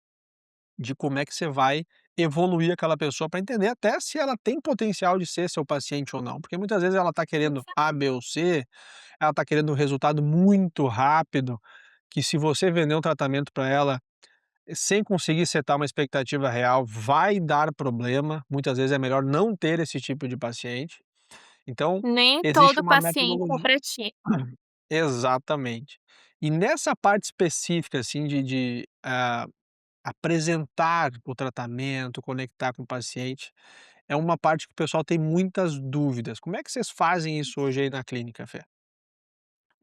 de como é que você vai evoluir aquela pessoa para entender até se ela tem potencial de ser seu paciente ou não, porque muitas vezes ela está querendo A, B ou C, ela está querendo um resultado muito rápido, que se você vender um tratamento para ela sem conseguir setar uma expectativa real, vai dar problema, muitas vezes é melhor não ter esse tipo de paciente. Então, nem existe todo uma paciente é metodologia. para ti. Exatamente. E nessa parte específica, assim, apresentar o tratamento, conectar com o paciente, é uma parte que o pessoal tem muitas dúvidas. Como é que vocês fazem isso hoje aí na clínica, Fê?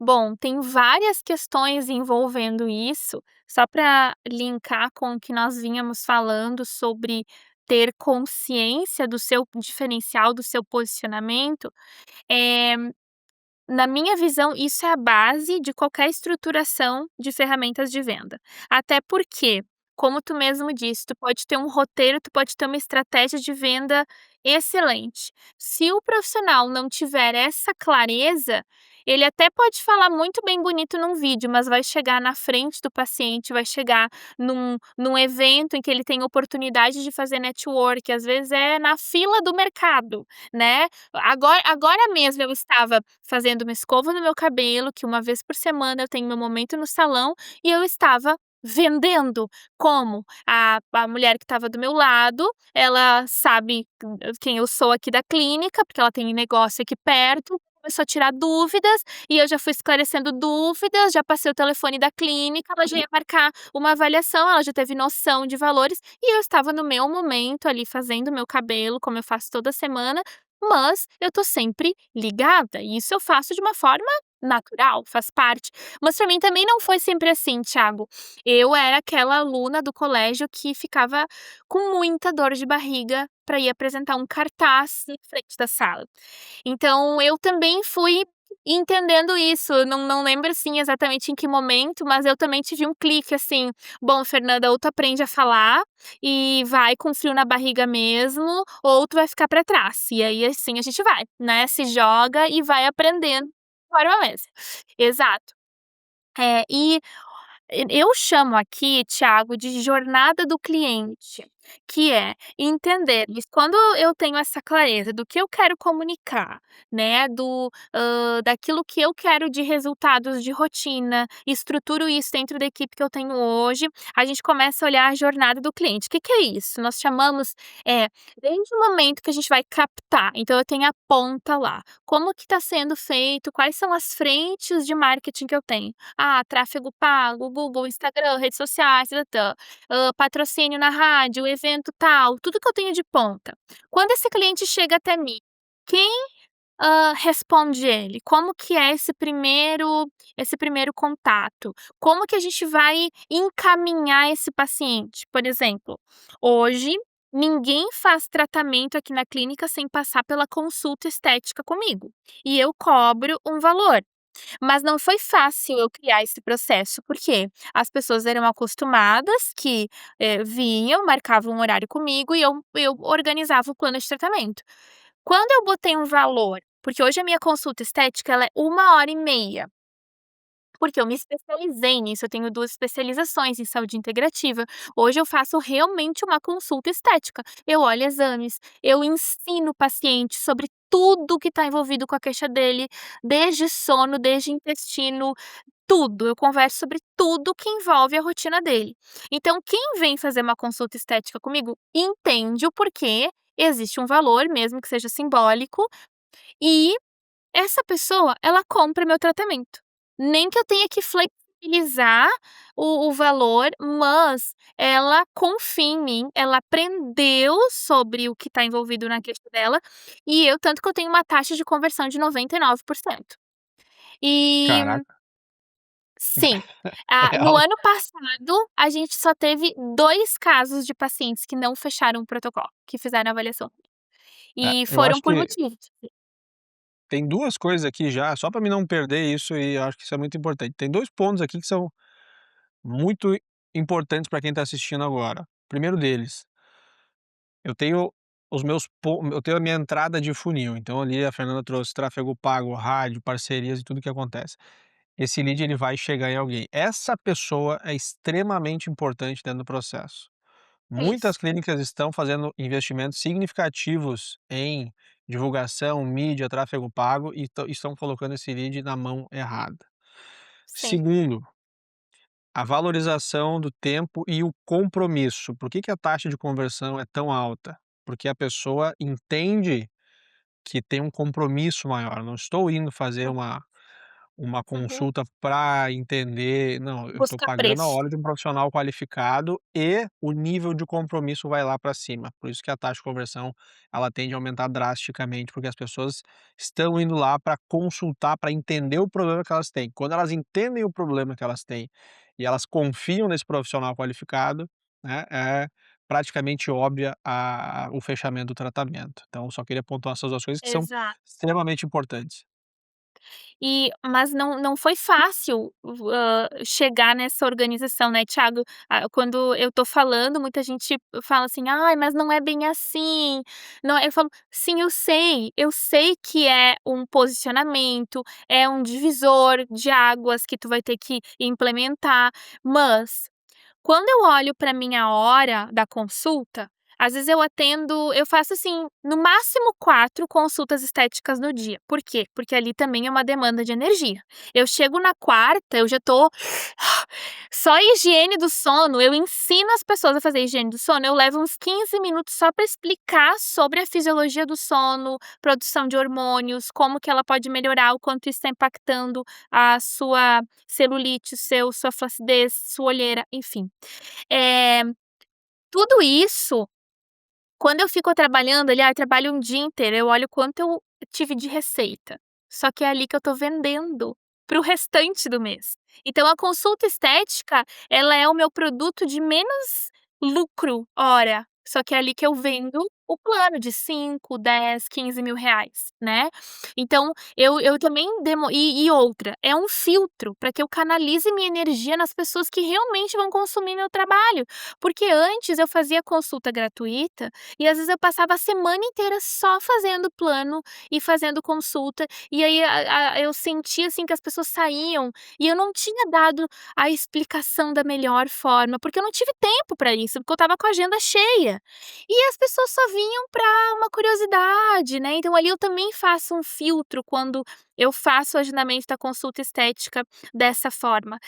Bom, tem várias questões envolvendo isso, só para linkar com o que nós vínhamos falando sobre ter consciência do seu diferencial, do seu posicionamento. eh Na minha visão, isso é a base de qualquer estruturação de ferramentas de venda. Até porque, como tu mesmo disse, tu pode ter um roteiro, tu pode ter uma estratégia de venda excelente. Se o profissional não tiver essa clareza, ele até pode falar muito bem bonito num vídeo, mas vai chegar na frente do paciente, vai chegar num evento em que ele tem oportunidade de fazer network, às vezes é na fila do mercado, né? Agora mesmo eu estava fazendo uma escova no meu cabelo, que uma vez por semana eu tenho meu momento no salão, e eu estava vendendo. Como? A mulher que estava do meu lado, ela sabe quem eu sou aqui da clínica, porque ela tem negócio aqui perto, começou a tirar dúvidas, e eu já fui esclarecendo dúvidas, já passei o telefone da clínica, ela já ia marcar uma avaliação, ela já teve noção de valores, e eu estava no meu momento ali fazendo meu cabelo, como eu faço toda semana, mas eu tô sempre ligada, e isso eu faço de uma forma natural, faz parte. Mas pra mim também não foi sempre assim, Thiago. Eu era aquela aluna do colégio que ficava com muita dor de barriga para ir apresentar um cartaz na frente da sala. Então eu também fui entendendo isso, eu não lembro, assim, exatamente em que momento, mas eu também tive um clique, assim: "Bom, Fernanda, ou tu aprende a falar e vai com frio na barriga mesmo, ou tu vai ficar pra trás". E aí, assim, a gente vai, né, se joga e vai aprendendo conforme a mesa. Exato. Eu chamo aqui, Thiago, de jornada do cliente, que é entender quando eu tenho essa clareza do que eu quero comunicar, né, daquilo que eu quero de resultados de rotina, estruturo isso dentro da equipe que eu tenho hoje, a gente começa a olhar a jornada do cliente. O que que é isso? Nós chamamos, desde o momento que a gente vai captar, então eu tenho a ponta lá, como que está sendo feito, quais são as frentes de marketing que eu tenho. Ah, tráfego pago, Google, Instagram, redes sociais, tã-tã-tã, patrocínio na rádio, evento tal, tudo que eu tenho de ponta. Quando esse cliente chega até mim, quem, responde ele? Como que é esse primeiro contato? Como que a gente vai encaminhar esse paciente? Por exemplo, hoje ninguém faz tratamento aqui na clínica sem passar pela consulta estética comigo, e eu cobro um valor. Mas não foi fácil eu criar esse processo, porque as pessoas eram acostumadas que, vinham, marcavam um horário comigo e eu organizava o plano de tratamento. Quando eu botei um valor, porque hoje a minha consulta estética ela é 1 hora e meia, porque eu me especializei nisso, eu tenho 2 especializações em saúde integrativa. Hoje eu faço realmente uma consulta estética. Eu olho exames, eu ensino o paciente sobre tudo que está envolvido com a queixa dele, desde sono, desde intestino, tudo. Eu converso sobre tudo que envolve a rotina dele. Então quem vem fazer uma consulta estética comigo entende o porquê existe um valor, mesmo que seja simbólico, e essa pessoa, ela compra meu tratamento. Nem que eu tenha que flexibilizar o valor, mas ela confia em mim, ela aprendeu sobre o que está envolvido na queixa dela, e eu tanto que eu tenho uma taxa de conversão de 99%. E Caraca, sim, é no alto. ano passado, a gente só teve 2 casos de pacientes que não fecharam o protocolo, que fizeram a avaliação, e Eu foram acho por que motivos. tem 2 coisas aqui já, só para mim não perder isso e eu acho que isso é muito importante. Tem 2 pontos aqui que são muito importantes para quem está assistindo agora. O primeiro deles, eu tenho eu tenho a minha entrada de funil, então ali a Fernanda trouxe tráfego pago, rádio, parcerias e tudo que acontece. Esse lead ele vai chegar em alguém. Essa pessoa é extremamente importante dentro do processo. Muitas Isso, clínicas estão fazendo investimentos significativos em divulgação, mídia, tráfego pago e estão colocando esse lead na mão errada. sim, Segundo, a valorização do tempo e o compromisso. Por que que a taxa de conversão é tão alta? Porque a pessoa entende que tem um compromisso maior. Não estou indo fazer uma uhum. consulta para entender, não, eu estou Buscar pagando a preço. hora de um profissional qualificado e o nível de compromisso vai lá para cima. Por isso que a taxa de conversão, ela tende a aumentar drasticamente, porque as pessoas estão indo lá para consultar, para entender o problema que elas têm. Quando elas entendem o problema que elas têm e elas confiam nesse profissional qualificado, né, é praticamente óbvia o fechamento do tratamento. Então, só queria pontuar essas 2 coisas que são Exato. extremamente importantes. Mas não foi fácil, chegar nessa organização, né, Thiago. Quando eu tô falando, muita gente fala assim: "Ai, mas não é bem assim, não é", eu falo: "Sim, eu sei que é um posicionamento, é um divisor de águas que tu vai ter que implementar, mas quando eu olho para minha hora da consulta, às vezes eu faço, assim, no máximo 4 consultas estéticas no dia. Por quê? Porque ali também é uma demanda de energia. Eu chego na quarta, eu já tô só higiene do sono, eu ensino as pessoas a fazer higiene do sono, eu levo uns 15 minutos só para explicar sobre a fisiologia do sono, produção de hormônios, como que ela pode melhorar, o quanto isso está impactando a sua celulite, sua flacidez, sua olheira, enfim. Eh, tudo isso Quando eu fico trabalhando ali, trabalho um dia inteiro, eu olho quanto eu tive de receita. Só que é ali que eu tô vendendo para o restante do mês. Então a consulta estética, ela é o meu produto de menos lucro hora, só que é ali que eu vendo o plano de 5, 10, 15 mil reais, né. Então eu também outra, é um filtro para que eu canalize minha energia nas pessoas que realmente vão consumir meu trabalho, porque antes eu fazia consulta gratuita e às vezes eu passava a semana inteira só fazendo plano e fazendo consulta, e aí eu sentia, assim, que as pessoas saíam e eu não tinha dado a explicação da melhor forma, porque eu não tive tempo para isso, porque eu estava com a agenda cheia. E as pessoas só vinham para uma curiosidade, né, então ali eu também faço um filtro quando eu faço o agendamento da consulta estética dessa forma.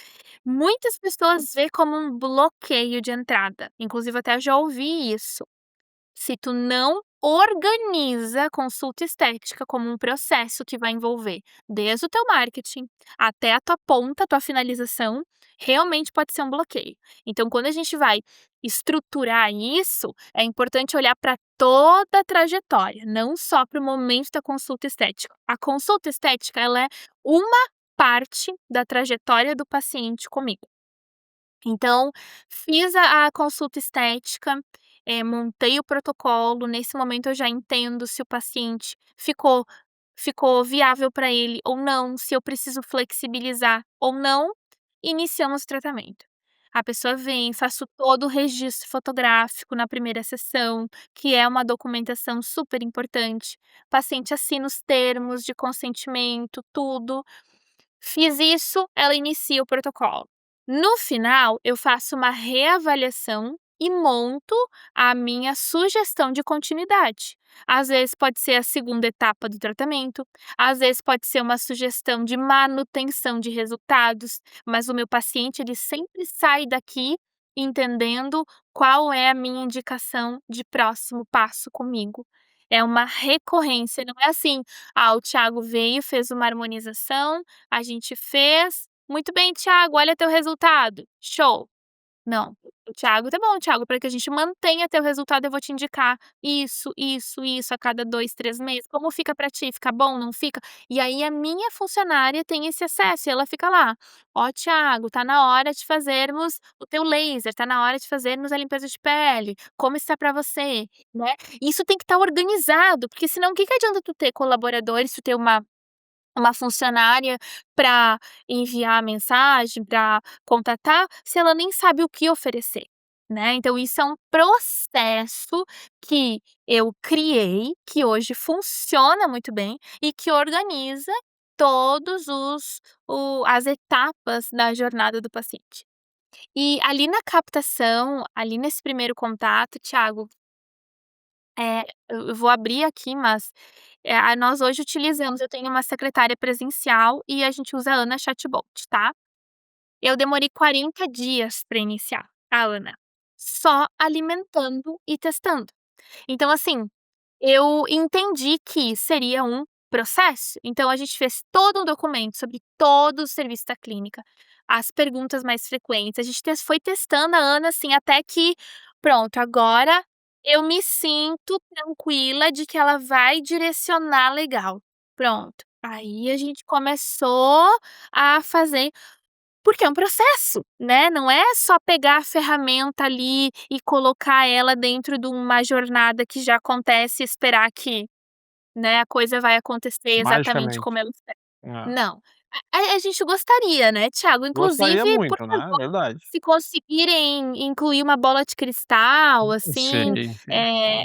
Muitas pessoas vê como um bloqueio de entrada, inclusive até já ouvi isso. Se tu não organiza a consulta estética como um processo que vai envolver desde o teu marketing até a tua ponta, a tua finalização, realmente pode ser um bloqueio. Então, quando a gente vai estruturar isso, é importante olhar para toda a trajetória, não só para o momento da consulta estética. A consulta estética, ela é uma parte da trajetória do paciente comigo. Então, fiz a consulta estética, montei o protocolo, nesse momento eu já entendo se o paciente ficou viável para ele ou não, se eu preciso flexibilizar ou não, iniciamos o tratamento. A pessoa vem, faço todo o registro fotográfico na primeira sessão, que é uma documentação super importante. O paciente assina os termos de consentimento, tudo. Fiz isso, ela inicia o protocolo. No final, eu faço uma reavaliação e monto a minha sugestão de continuidade. Às vezes pode ser a segunda etapa do tratamento, às vezes pode ser uma sugestão de manutenção de resultados, mas o meu paciente ele sempre sai daqui entendendo qual é a minha indicação de próximo passo comigo. É uma recorrência, não é assim: o Thiago veio, fez uma harmonização, a gente fez. Muito bem, Thiago, olha teu resultado. Show. Não, o Thiago, tá bom, Thiago, para que a gente mantenha teu resultado, eu vou te indicar isso a cada 2, 3 meses. Como fica para ti? Fica bom, não fica? E aí a minha funcionária tem esse acesso e ela fica lá: "Ó, Thiago, tá na hora de fazermos o teu laser, tá na hora de fazermos a limpeza de pele, como está para você?", né. Isso tem que estar organizado, porque senão o que que adianta tu ter colaboradores, tu ter uma funcionária para enviar mensagem, para contatar, se ela nem sabe o que oferecer, né. Então isso é um processo que eu criei, que hoje funciona muito bem e que organiza todos as etapas da jornada do paciente. E ali na captação, ali nesse primeiro contato, Thiago, eu vou abrir aqui, mas, nós hoje utilizamos eu tenho uma secretária presencial e a gente usa a Ana Chatbot, tá. Eu demorei 40 dias para iniciar a Ana, só alimentando e testando. Então, assim, eu entendi que seria um processo, então a gente fez todo um documento sobre todo o serviço da clínica, as perguntas mais frequentes, a gente foi testando a Ana, assim, até que, pronto, agora eu me sinto tranquila de que ela vai direcionar legal. Pronto, aí a gente começou a fazer porque é um processo, né, não é só pegar a ferramenta ali e colocar ela dentro de uma jornada que já acontece e esperar que, né, a coisa vai acontecer exatamente Magicamente. como ela espera. É. Não. A gente gostaria, né, Thiago, inclusive, Gostaria por muito, né, favor, verdade. se conseguirem incluir uma bola de cristal, assim, Sim, sim. eh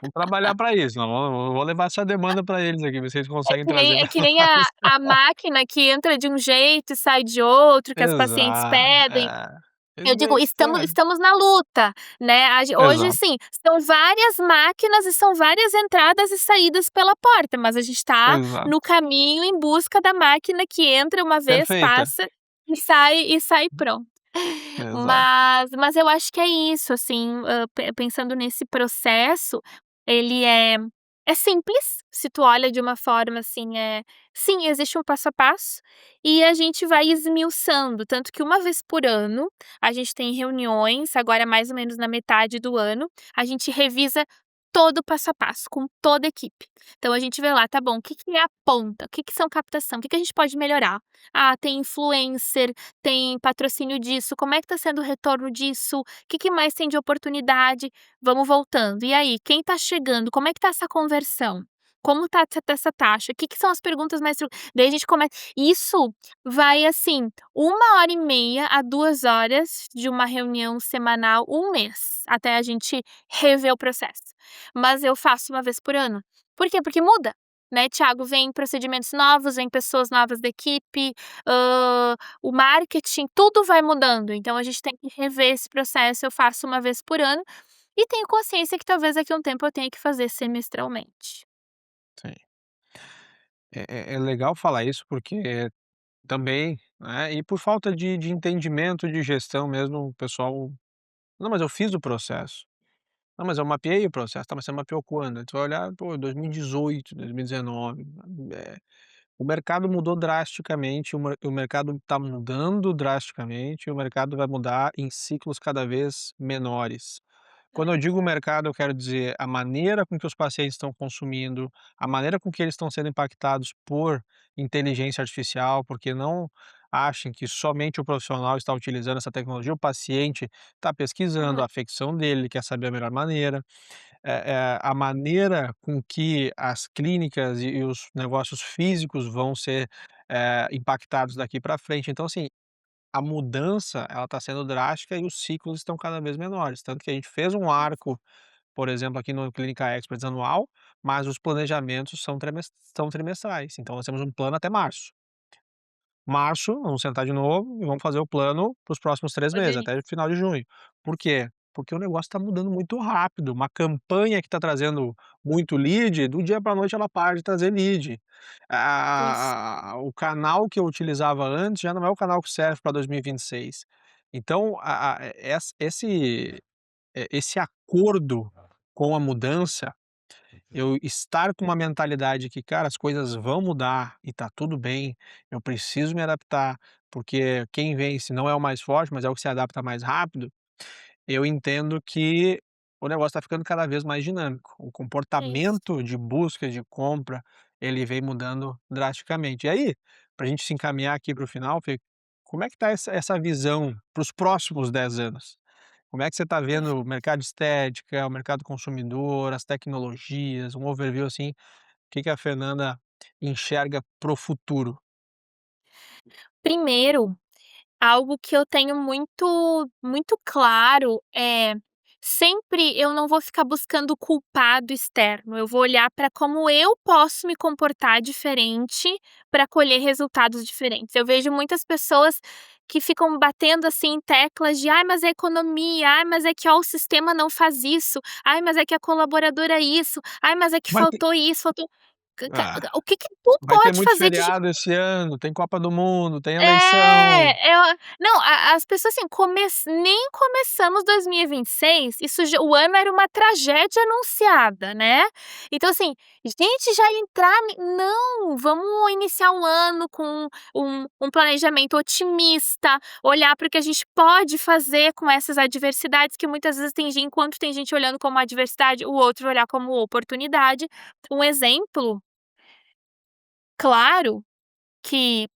Vamos trabalhar para isso, nós vou levar essa demanda para eles aqui, ver se eles É conseguem que nem trazer é pra que nem a máquina que entra de um jeito e sai de outro, que as pacientes Exato, pedem. é. Eu Eles digo, é, estamos na luta, né, hoje exato, sim, são várias máquinas e são várias entradas e saídas pela porta, mas a gente está no exato. caminho em busca da máquina que entra uma vez, Perfeita. passa e sai pronto. Exato. Mas eu acho que é isso, assim, pensando nesse processo, ele é simples, se tu olha de uma forma assim, sim, existe um passo a passo, e a gente vai esmiuçando, tanto que uma vez por ano, a gente tem reuniões, agora mais ou menos na metade do ano, a gente revisa todo o passo a passo, com toda a equipe. Então a gente vê lá, tá bom, o que que é a ponta? O que que são captação? O que que a gente pode melhorar? Ah, tem influencer, tem patrocínio disso, como é que tá sendo o retorno disso? O que que mais tem de oportunidade? Vamos voltando. E aí, quem tá chegando, como é que tá essa conversão? Como tá essa taxa? O que que são as perguntas mais daí a gente começa isso vai, assim, 1 hora e meia a 2 horas de uma reunião semanal, 1 mês, até a gente rever o processo. Mas eu faço 1 vez por ano. Por quê? Porque muda, né, Thiago, vem procedimentos novos, vem pessoas novas da equipe, o marketing, tudo vai mudando, então a gente tem que rever esse processo, eu faço 1 vez por ano, e tenho consciência que talvez daqui a um tempo eu tenha que fazer semestralmente. Sim. É legal falar isso, porque também, né, e por falta de entendimento de gestão mesmo, o pessoal: "Não, mas eu fiz o processo". "Não, mas eu mapeei o processo". "Tá, mas você mapeou quando?". Tu vai olhar, pô, 2018, 2019, o mercado mudou drasticamente, o mercado está mudando drasticamente, e o mercado vai mudar em ciclos cada vez menores. Quando eu digo mercado, eu quero dizer a maneira com que os pacientes estão consumindo, a maneira com que eles estão sendo impactados por inteligência artificial, porque não achem que somente o profissional está utilizando essa tecnologia, o paciente está pesquisando a Claro, afecção dele, quer saber a melhor maneira, a maneira com que as clínicas e os negócios físicos vão ser, impactados daqui para frente. Então, assim, a mudança, ela está sendo drástica e os ciclos estão cada vez menores, tanto que a gente fez um arco, por exemplo, aqui no Clínica Experts anual, mas os planejamentos são trimestrais, então nós temos um plano até março. Março, vamos sentar de novo e vamos fazer o plano para os próximos 3 meses, poderia. até o final de junho. Por quê? Porque o negócio está mudando muito rápido, uma campanha que está trazendo muito lead, do dia para noite ela para de trazer lead. Isso, O canal que eu utilizava antes já não é o canal que serve para 2026. Então esse acordo com a mudança, eu estar com uma mentalidade que, cara, as coisas vão mudar e tá tudo bem, eu preciso me adaptar, porque quem vence não é o mais forte, mas é o que se adapta mais rápido, eu entendo que o negócio está ficando cada vez mais dinâmico. O é isso. comportamento de busca, de compra, ele vem mudando drasticamente. E aí, para a gente se encaminhar aqui para o final, Fê, como é que está essa visão para os próximos 10 anos? Como é que você está vendo o mercado de estética, o mercado consumidor, as tecnologias, um overview assim, o que que a Fernanda enxerga para o futuro? Primeiro, algo que eu tenho muito claro é, sempre eu não vou ficar buscando o culpado externo, eu vou olhar para como eu posso me comportar diferente para colher resultados diferentes. Eu vejo muitas pessoas que ficam batendo, assim, em teclas de: "Ai, mas é economia. Ai, mas é que, ó, o sistema não faz isso. Ai, mas é que a colaboradora isso. Ai, mas é que Vai ter faltou isso, faltou". ah, O que que tu vai ter pode muito fazer de feriado esse ano, tem Copa do Mundo, tem eleição. é, não, a as pessoas assim, nem começamos 2026, isso já o ano era uma tragédia anunciada, né. Então assim, gente, já entrar não, vamos iniciar o ano com um planejamento otimista, olhar para o que a gente pode fazer com essas adversidades que muitas vezes enquanto tem gente olhando como adversidade, o outro vai olhar como oportunidade. Um exemplo claro que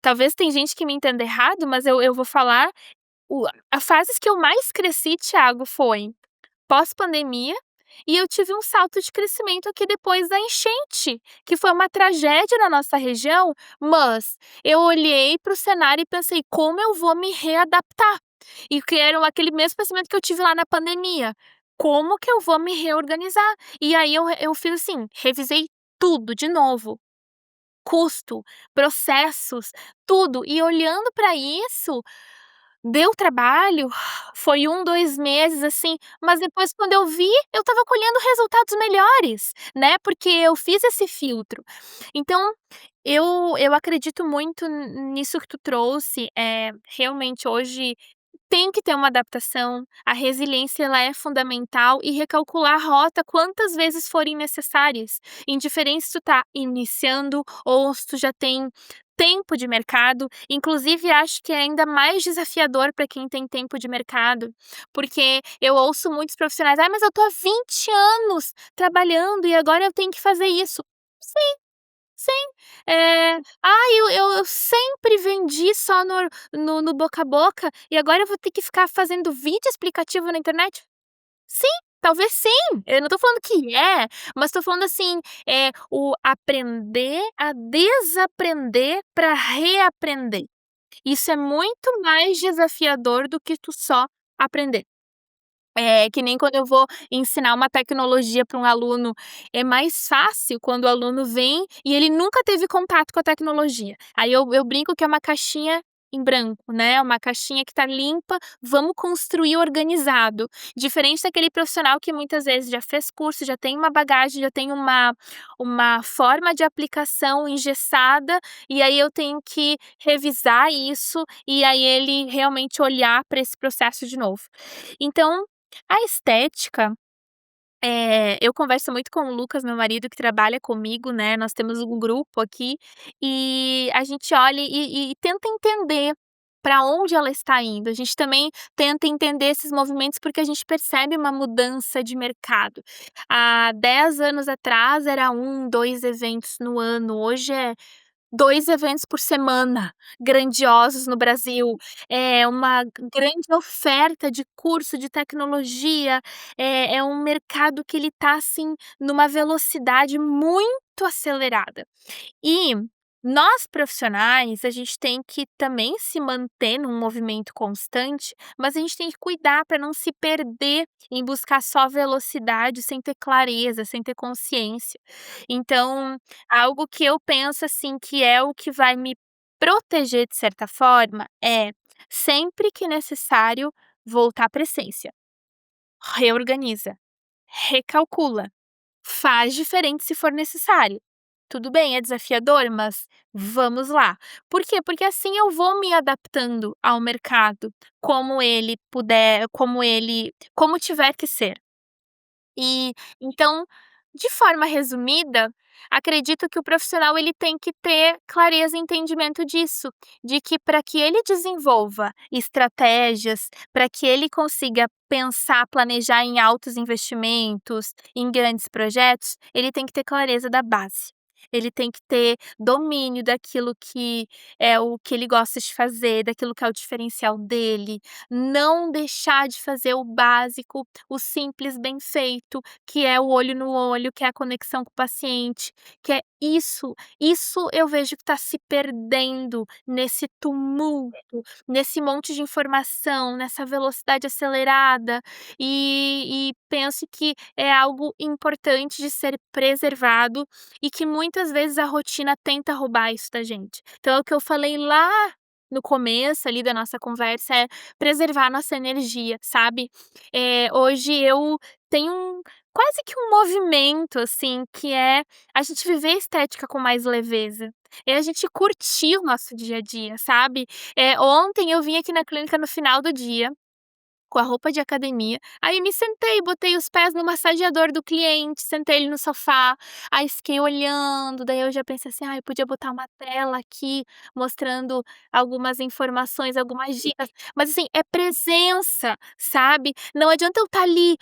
talvez tem gente que me entenda errado, mas eu vou falar, a fases que eu mais cresci, Thiago, foi pós-pandemia, e eu tive um salto de crescimento aqui depois da enchente, que foi uma tragédia na nossa região, mas eu olhei para o cenário e pensei: "Como eu vou me readaptar?". E que era aquele mesmo pensamento que eu tive lá na pandemia: "Como que eu vou me reorganizar?". E aí eu fiz assim, revisei tudo de novo. Custo, processos, tudo. E olhando para isso, deu trabalho, foi 2 meses, assim, mas depois quando eu vi, eu estava colhendo resultados melhores, né, porque eu fiz esse filtro. Então, eu acredito muito nisso que tu trouxe, realmente hoje Tem que ter uma adaptação, a resiliência ela é fundamental e recalcular a rota quantas vezes forem necessárias, indiferente se tu tá iniciando ou se tu já tem tempo de mercado, inclusive acho que é ainda mais desafiador para quem tem tempo de mercado, porque eu ouço muitos profissionais: "Ai, mas eu tô há 20 anos trabalhando e agora eu tenho que fazer isso". Sim, sim. Eu sempre vendi só no boca a boca e agora eu vou ter que ficar fazendo vídeo explicativo na internet? Sim, talvez sim. Eu não tô falando que é, mas tô falando assim, o aprender a desaprender para reaprender. Isso é muito mais desafiador do que tu só aprender. É que nem quando eu vou ensinar uma tecnologia para um aluno, é mais fácil quando o aluno vem e ele nunca teve contato com a tecnologia. Aí eu brinco que é uma caixinha em branco, né, uma caixinha que tá limpa, vamos construir organizado. Diferente daquele profissional que muitas vezes já fez curso, já tem uma bagagem, já tem uma forma de aplicação engessada, e aí eu tenho que revisar isso, e aí ele realmente olhar para esse processo de novo. Então a estética, eu converso muito com o Lucas, meu marido, que trabalha comigo, né, nós temos um grupo aqui, e a gente olha e tenta entender para onde ela está indo. A gente também tenta entender esses movimentos, porque a gente percebe uma mudança de mercado. Há 10 anos atrás era 1, 2 eventos no ano, hoje é 2 eventos por semana, grandiosos no Brasil, uma grande oferta de curso de tecnologia, é um mercado que ele tá, assim, numa velocidade muito acelerada. E nós profissionais, a gente tem que também se manter num movimento constante, mas a gente tem que cuidar para não se perder em buscar só velocidade sem ter clareza, sem ter consciência. Então, algo que eu penso assim que é o que vai me proteger de certa forma é, sempre que necessário, voltar para a essência. Reorganiza, recalcula, faz diferente se for necessário. Tudo bem, é desafiador, mas vamos lá. Por quê? Porque assim eu vou me adaptando ao mercado, como tiver que ser. E então, de forma resumida, acredito que o profissional ele tem que ter clareza e entendimento disso, de que para que ele desenvolva estratégias, para que ele consiga pensar, planejar em altos investimentos, em grandes projetos, ele tem que ter clareza da base. Ele tem que ter domínio daquilo que é o que ele gosta de fazer, daquilo que é o diferencial dele, não deixar de fazer o básico, o simples bem feito, que é o olho no olho, que é a conexão com o paciente, que é isso eu vejo que está se perdendo nesse tumulto, nesse monte de informação, nessa velocidade acelerada, e penso que é algo importante de ser preservado e que muitas vezes a rotina tenta roubar isso da gente. Então é o que eu falei lá no começo ali da nossa conversa, é preservar nossa energia, sabe. Hoje eu tenho quase que um movimento, assim, que é a gente viver a estética com mais leveza. É a gente curtir o nosso dia a dia, sabe. Ontem eu vim aqui na clínica no final do dia com a roupa de academia, aí me sentei, botei os pés no massageador do cliente, sentei ele no sofá, aí fiquei olhando, daí eu já pensei assim: "Ai, eu podia botar uma tela aqui, mostrando algumas informações, algumas dicas", mas assim, é presença, sabe. Não adianta eu estar ali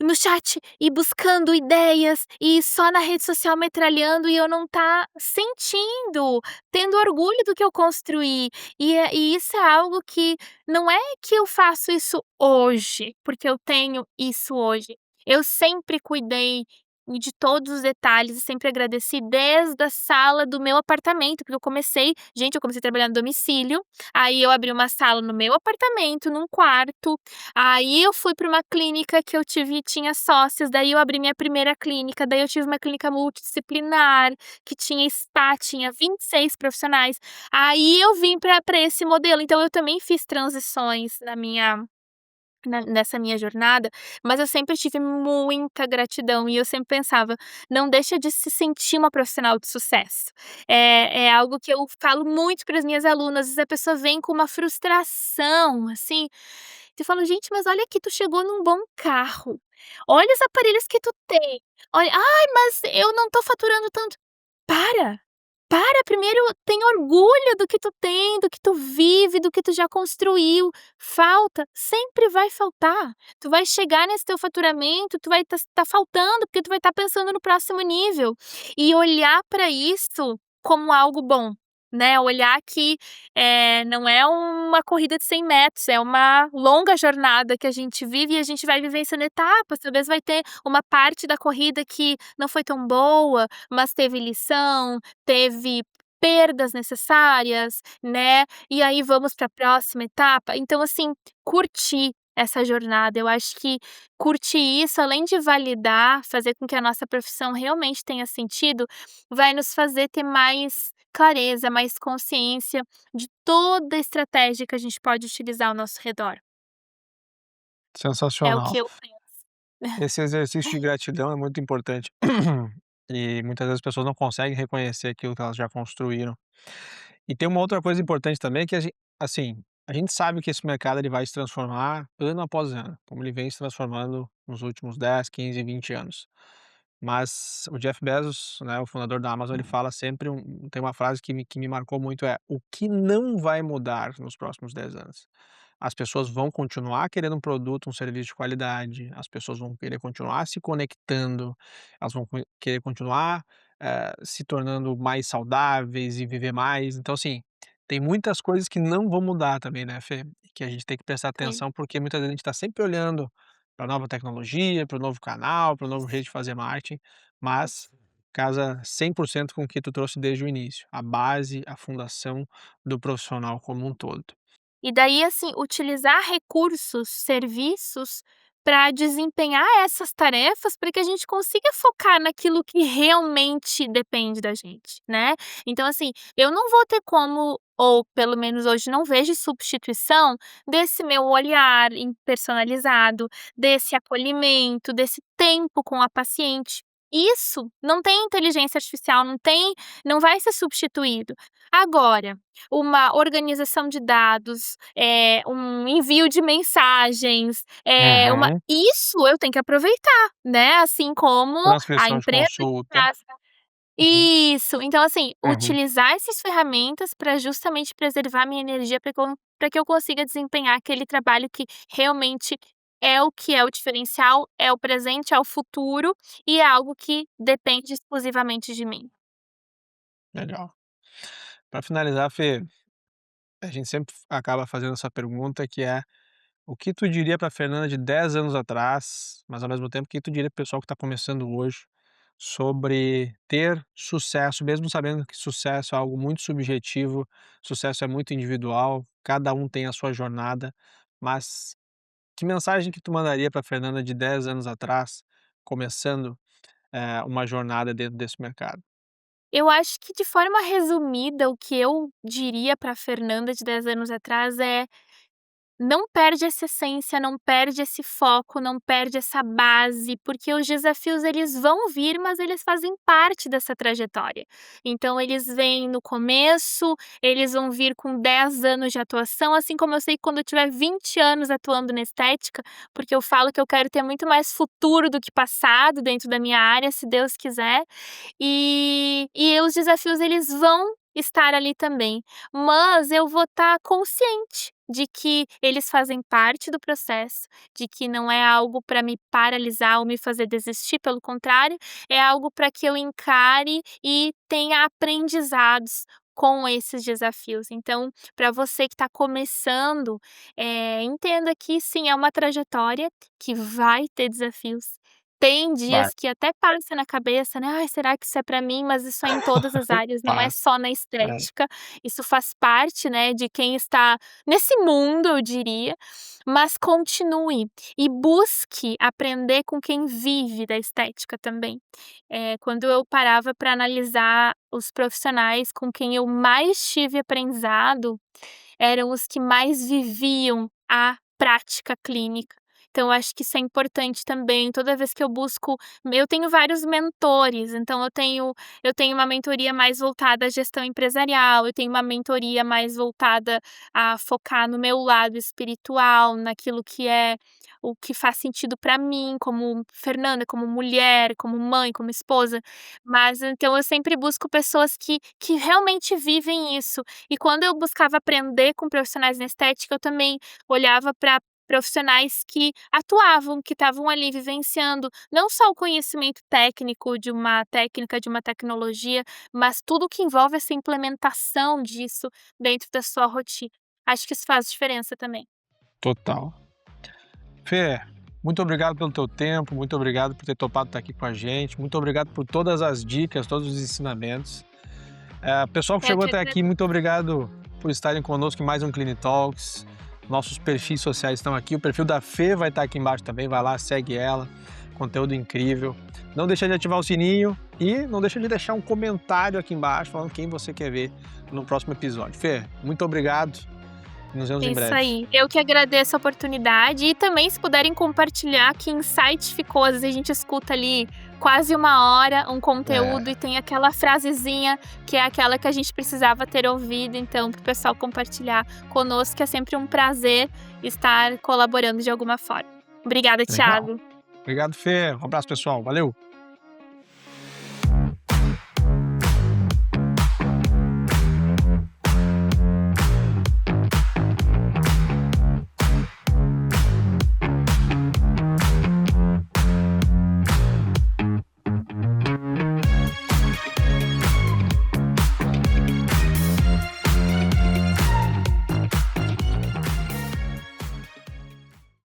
no chat e buscando ideias e só na rede social metralhando e eu não tá sentindo, tendo orgulho do que eu construí. E isso é algo que não é que eu faço isso hoje, porque eu tenho isso hoje. Eu sempre cuidei de todos os detalhes e sempre agradeci desde a sala do meu apartamento, porque eu comecei a trabalhar no domicílio, aí eu abri uma sala no meu apartamento, num quarto, aí eu fui para uma clínica que eu tinha sócios, daí eu abri minha primeira clínica, daí eu tive uma clínica multidisciplinar, que tinha spa, tinha 26 profissionais, aí eu vim para esse modelo, então eu também fiz transições nessa minha jornada, mas eu sempre tive muita gratidão e eu sempre pensava: "Não deixa de se sentir uma profissional de sucesso". É algo que eu falo muito para as minhas alunas, às vezes a pessoa vem com uma frustração, assim, eu falo: "Gente, mas olha aqui, tu chegou num bom carro, olha os aparelhos que tu tem, olha, ai, mas eu não tô faturando tanto". Para! Para, primeiro tem orgulho do que tu tem, do que tu vive, do que tu já construiu. Falta, sempre vai faltar. Tu vai chegar nesse teu faturamento, tu vai tá faltando, porque tu vai estar pensando no próximo nível. E olhar para isso como algo bom, né, olhar que, não é uma corrida de 100 metros, é uma longa jornada que a gente vive e a gente vai vivenciando etapas, talvez vai ter uma parte da corrida que não foi tão boa, mas teve lição, teve perdas necessárias, né, e aí vamos para a próxima etapa. Então, assim, curtir essa jornada, eu acho que curtir isso, além de validar, fazer com que a nossa profissão realmente tenha sentido, vai nos fazer ter mais clareza, mais consciência de toda a estratégia que a gente pode utilizar ao nosso redor. É o Sensacional. que eu penso. Esse exercício de gratidão é muito importante. E muitas vezes as pessoas não conseguem reconhecer aquilo que elas já construíram. E tem uma outra coisa importante também que assim, a gente sabe que esse mercado ele vai se transformar ano após ano, como ele vem se transformando nos últimos 10, 15, 20 anos. Mas o Jeff Bezos, né, o fundador da Amazon, ele fala sempre tem uma frase que me marcou muito, é: "O que não vai mudar nos próximos 10 anos?". As pessoas vão continuar querendo um produto, um serviço de qualidade, as pessoas vão querer continuar se conectando, elas vão querer continuar, se tornando mais saudáveis e viver mais. Então, assim, tem muitas coisas que não vão mudar também, né, Fê, e que a gente tem que prestar Sim. atenção, porque muitas vezes a gente está sempre olhando para nova tecnologia, para o novo canal, para o novo jeito de fazer marketing, mas casa 100% com o que tu trouxe desde o início, a base, a fundação do profissional como um todo. E daí, assim, utilizar recursos, serviços para desempenhar essas tarefas, para que a gente consiga focar naquilo que realmente depende da gente, né. Então, assim, eu não vou ter como, ou pelo menos hoje não vejo substituição desse meu olhar personalizado, desse acolhimento, desse tempo com a paciente. Isso não tem inteligência artificial, não vai ser substituído. Agora, uma organização de dados, um envio de mensagens, Uhum. isso eu tenho que aproveitar, né, assim como a Transcrição de empresa que consulta. faz Uhum, isso, então assim, uhum. utilizar essas ferramentas para justamente preservar minha energia para que eu consiga desempenhar aquele trabalho que realmente é o que é o diferencial, é o presente, é o futuro e é algo que depende exclusivamente de mim. Legal. Para finalizar, Fê, a gente sempre acaba fazendo essa pergunta que é: o que tu diria para Fernanda de 10 anos atrás, mas ao mesmo tempo, o que tu diria para o pessoal que está começando hoje, sobre ter sucesso, mesmo sabendo que sucesso é algo muito subjetivo, sucesso é muito individual, cada um tem a sua jornada, mas que mensagem que tu mandaria para Fernanda de 10 anos atrás, começando, uma jornada dentro desse mercado? Eu acho que de forma resumida, o que eu diria para Fernanda de 10 anos atrás é: não perde essa essência, não perde esse foco, não perde essa base, porque os desafios eles vão vir, mas eles fazem parte dessa trajetória. Então eles vêm no começo, eles vão vir com 10 anos de atuação, assim como eu sei que quando eu tiver 20 anos atuando na estética, porque eu falo que eu quero ter muito mais futuro do que passado dentro da minha área, se Deus quiser. E os desafios eles vão estar ali também, mas eu vou estar consciente de que eles fazem parte do processo, de que não é algo para me paralisar ou me fazer desistir, pelo contrário, é algo para que eu encare e tenha aprendizados com esses desafios. Então, para você que está começando, entenda que sim, é uma trajetória que vai ter desafios. Tem Vai, dias que até passa na cabeça, né: "Ai, será que isso é para mim?", mas isso é em todas as áreas, não é passa. só na É, estética. Isso faz parte, né, de quem está nesse mundo, eu diria, mas continue e busque aprender com quem vive da estética também. Quando eu parava para analisar os profissionais com quem eu mais tive aprendizado, eram os que mais viviam a prática clínica. Então eu acho que isso é importante também, toda vez que eu tenho vários mentores, então eu tenho uma mentoria mais voltada à gestão empresarial, eu tenho uma mentoria mais voltada a focar no meu lado espiritual, naquilo que é o que faz sentido para mim, como Fernanda, como mulher, como mãe, como esposa. Mas então eu sempre busco pessoas que realmente vivem isso. E quando eu buscava aprender com profissionais na estética, eu também olhava para profissionais que atuavam, que estavam ali vivenciando não só o conhecimento técnico de uma técnica, de uma tecnologia, mas tudo que envolve essa implementação disso dentro da sua rotina. Acho que isso faz diferença também. Total. Fê, muito obrigado pelo teu tempo, muito obrigado por ter topado estar aqui com a gente, muito obrigado por todas as dicas, todos os ensinamentos. Pessoal que Eu chegou que até aqui, agradeço. muito obrigado por estarem conosco em mais um Clini Talks. Nossos perfis sociais estão aqui, o perfil da Fê vai estar aqui embaixo também, vai lá, segue ela, conteúdo incrível. Não deixa de ativar o sininho e não deixa de deixar um comentário aqui embaixo falando quem você quer ver no próximo episódio. Fê, muito obrigado e nos vemos em Isso breve. aí. Eu que agradeço a oportunidade e também se puderem compartilhar que insight ficou. Às vezes a gente escuta ali quase 1 hora um conteúdo e tem aquela frasezinha que é aquela que a gente precisava ter ouvido. Então, para o pessoal compartilhar conosco, que é sempre um prazer estar colaborando de alguma forma. Obrigada, Legal. Thiago. Obrigado, Fê. Um abraço, pessoal. Valeu!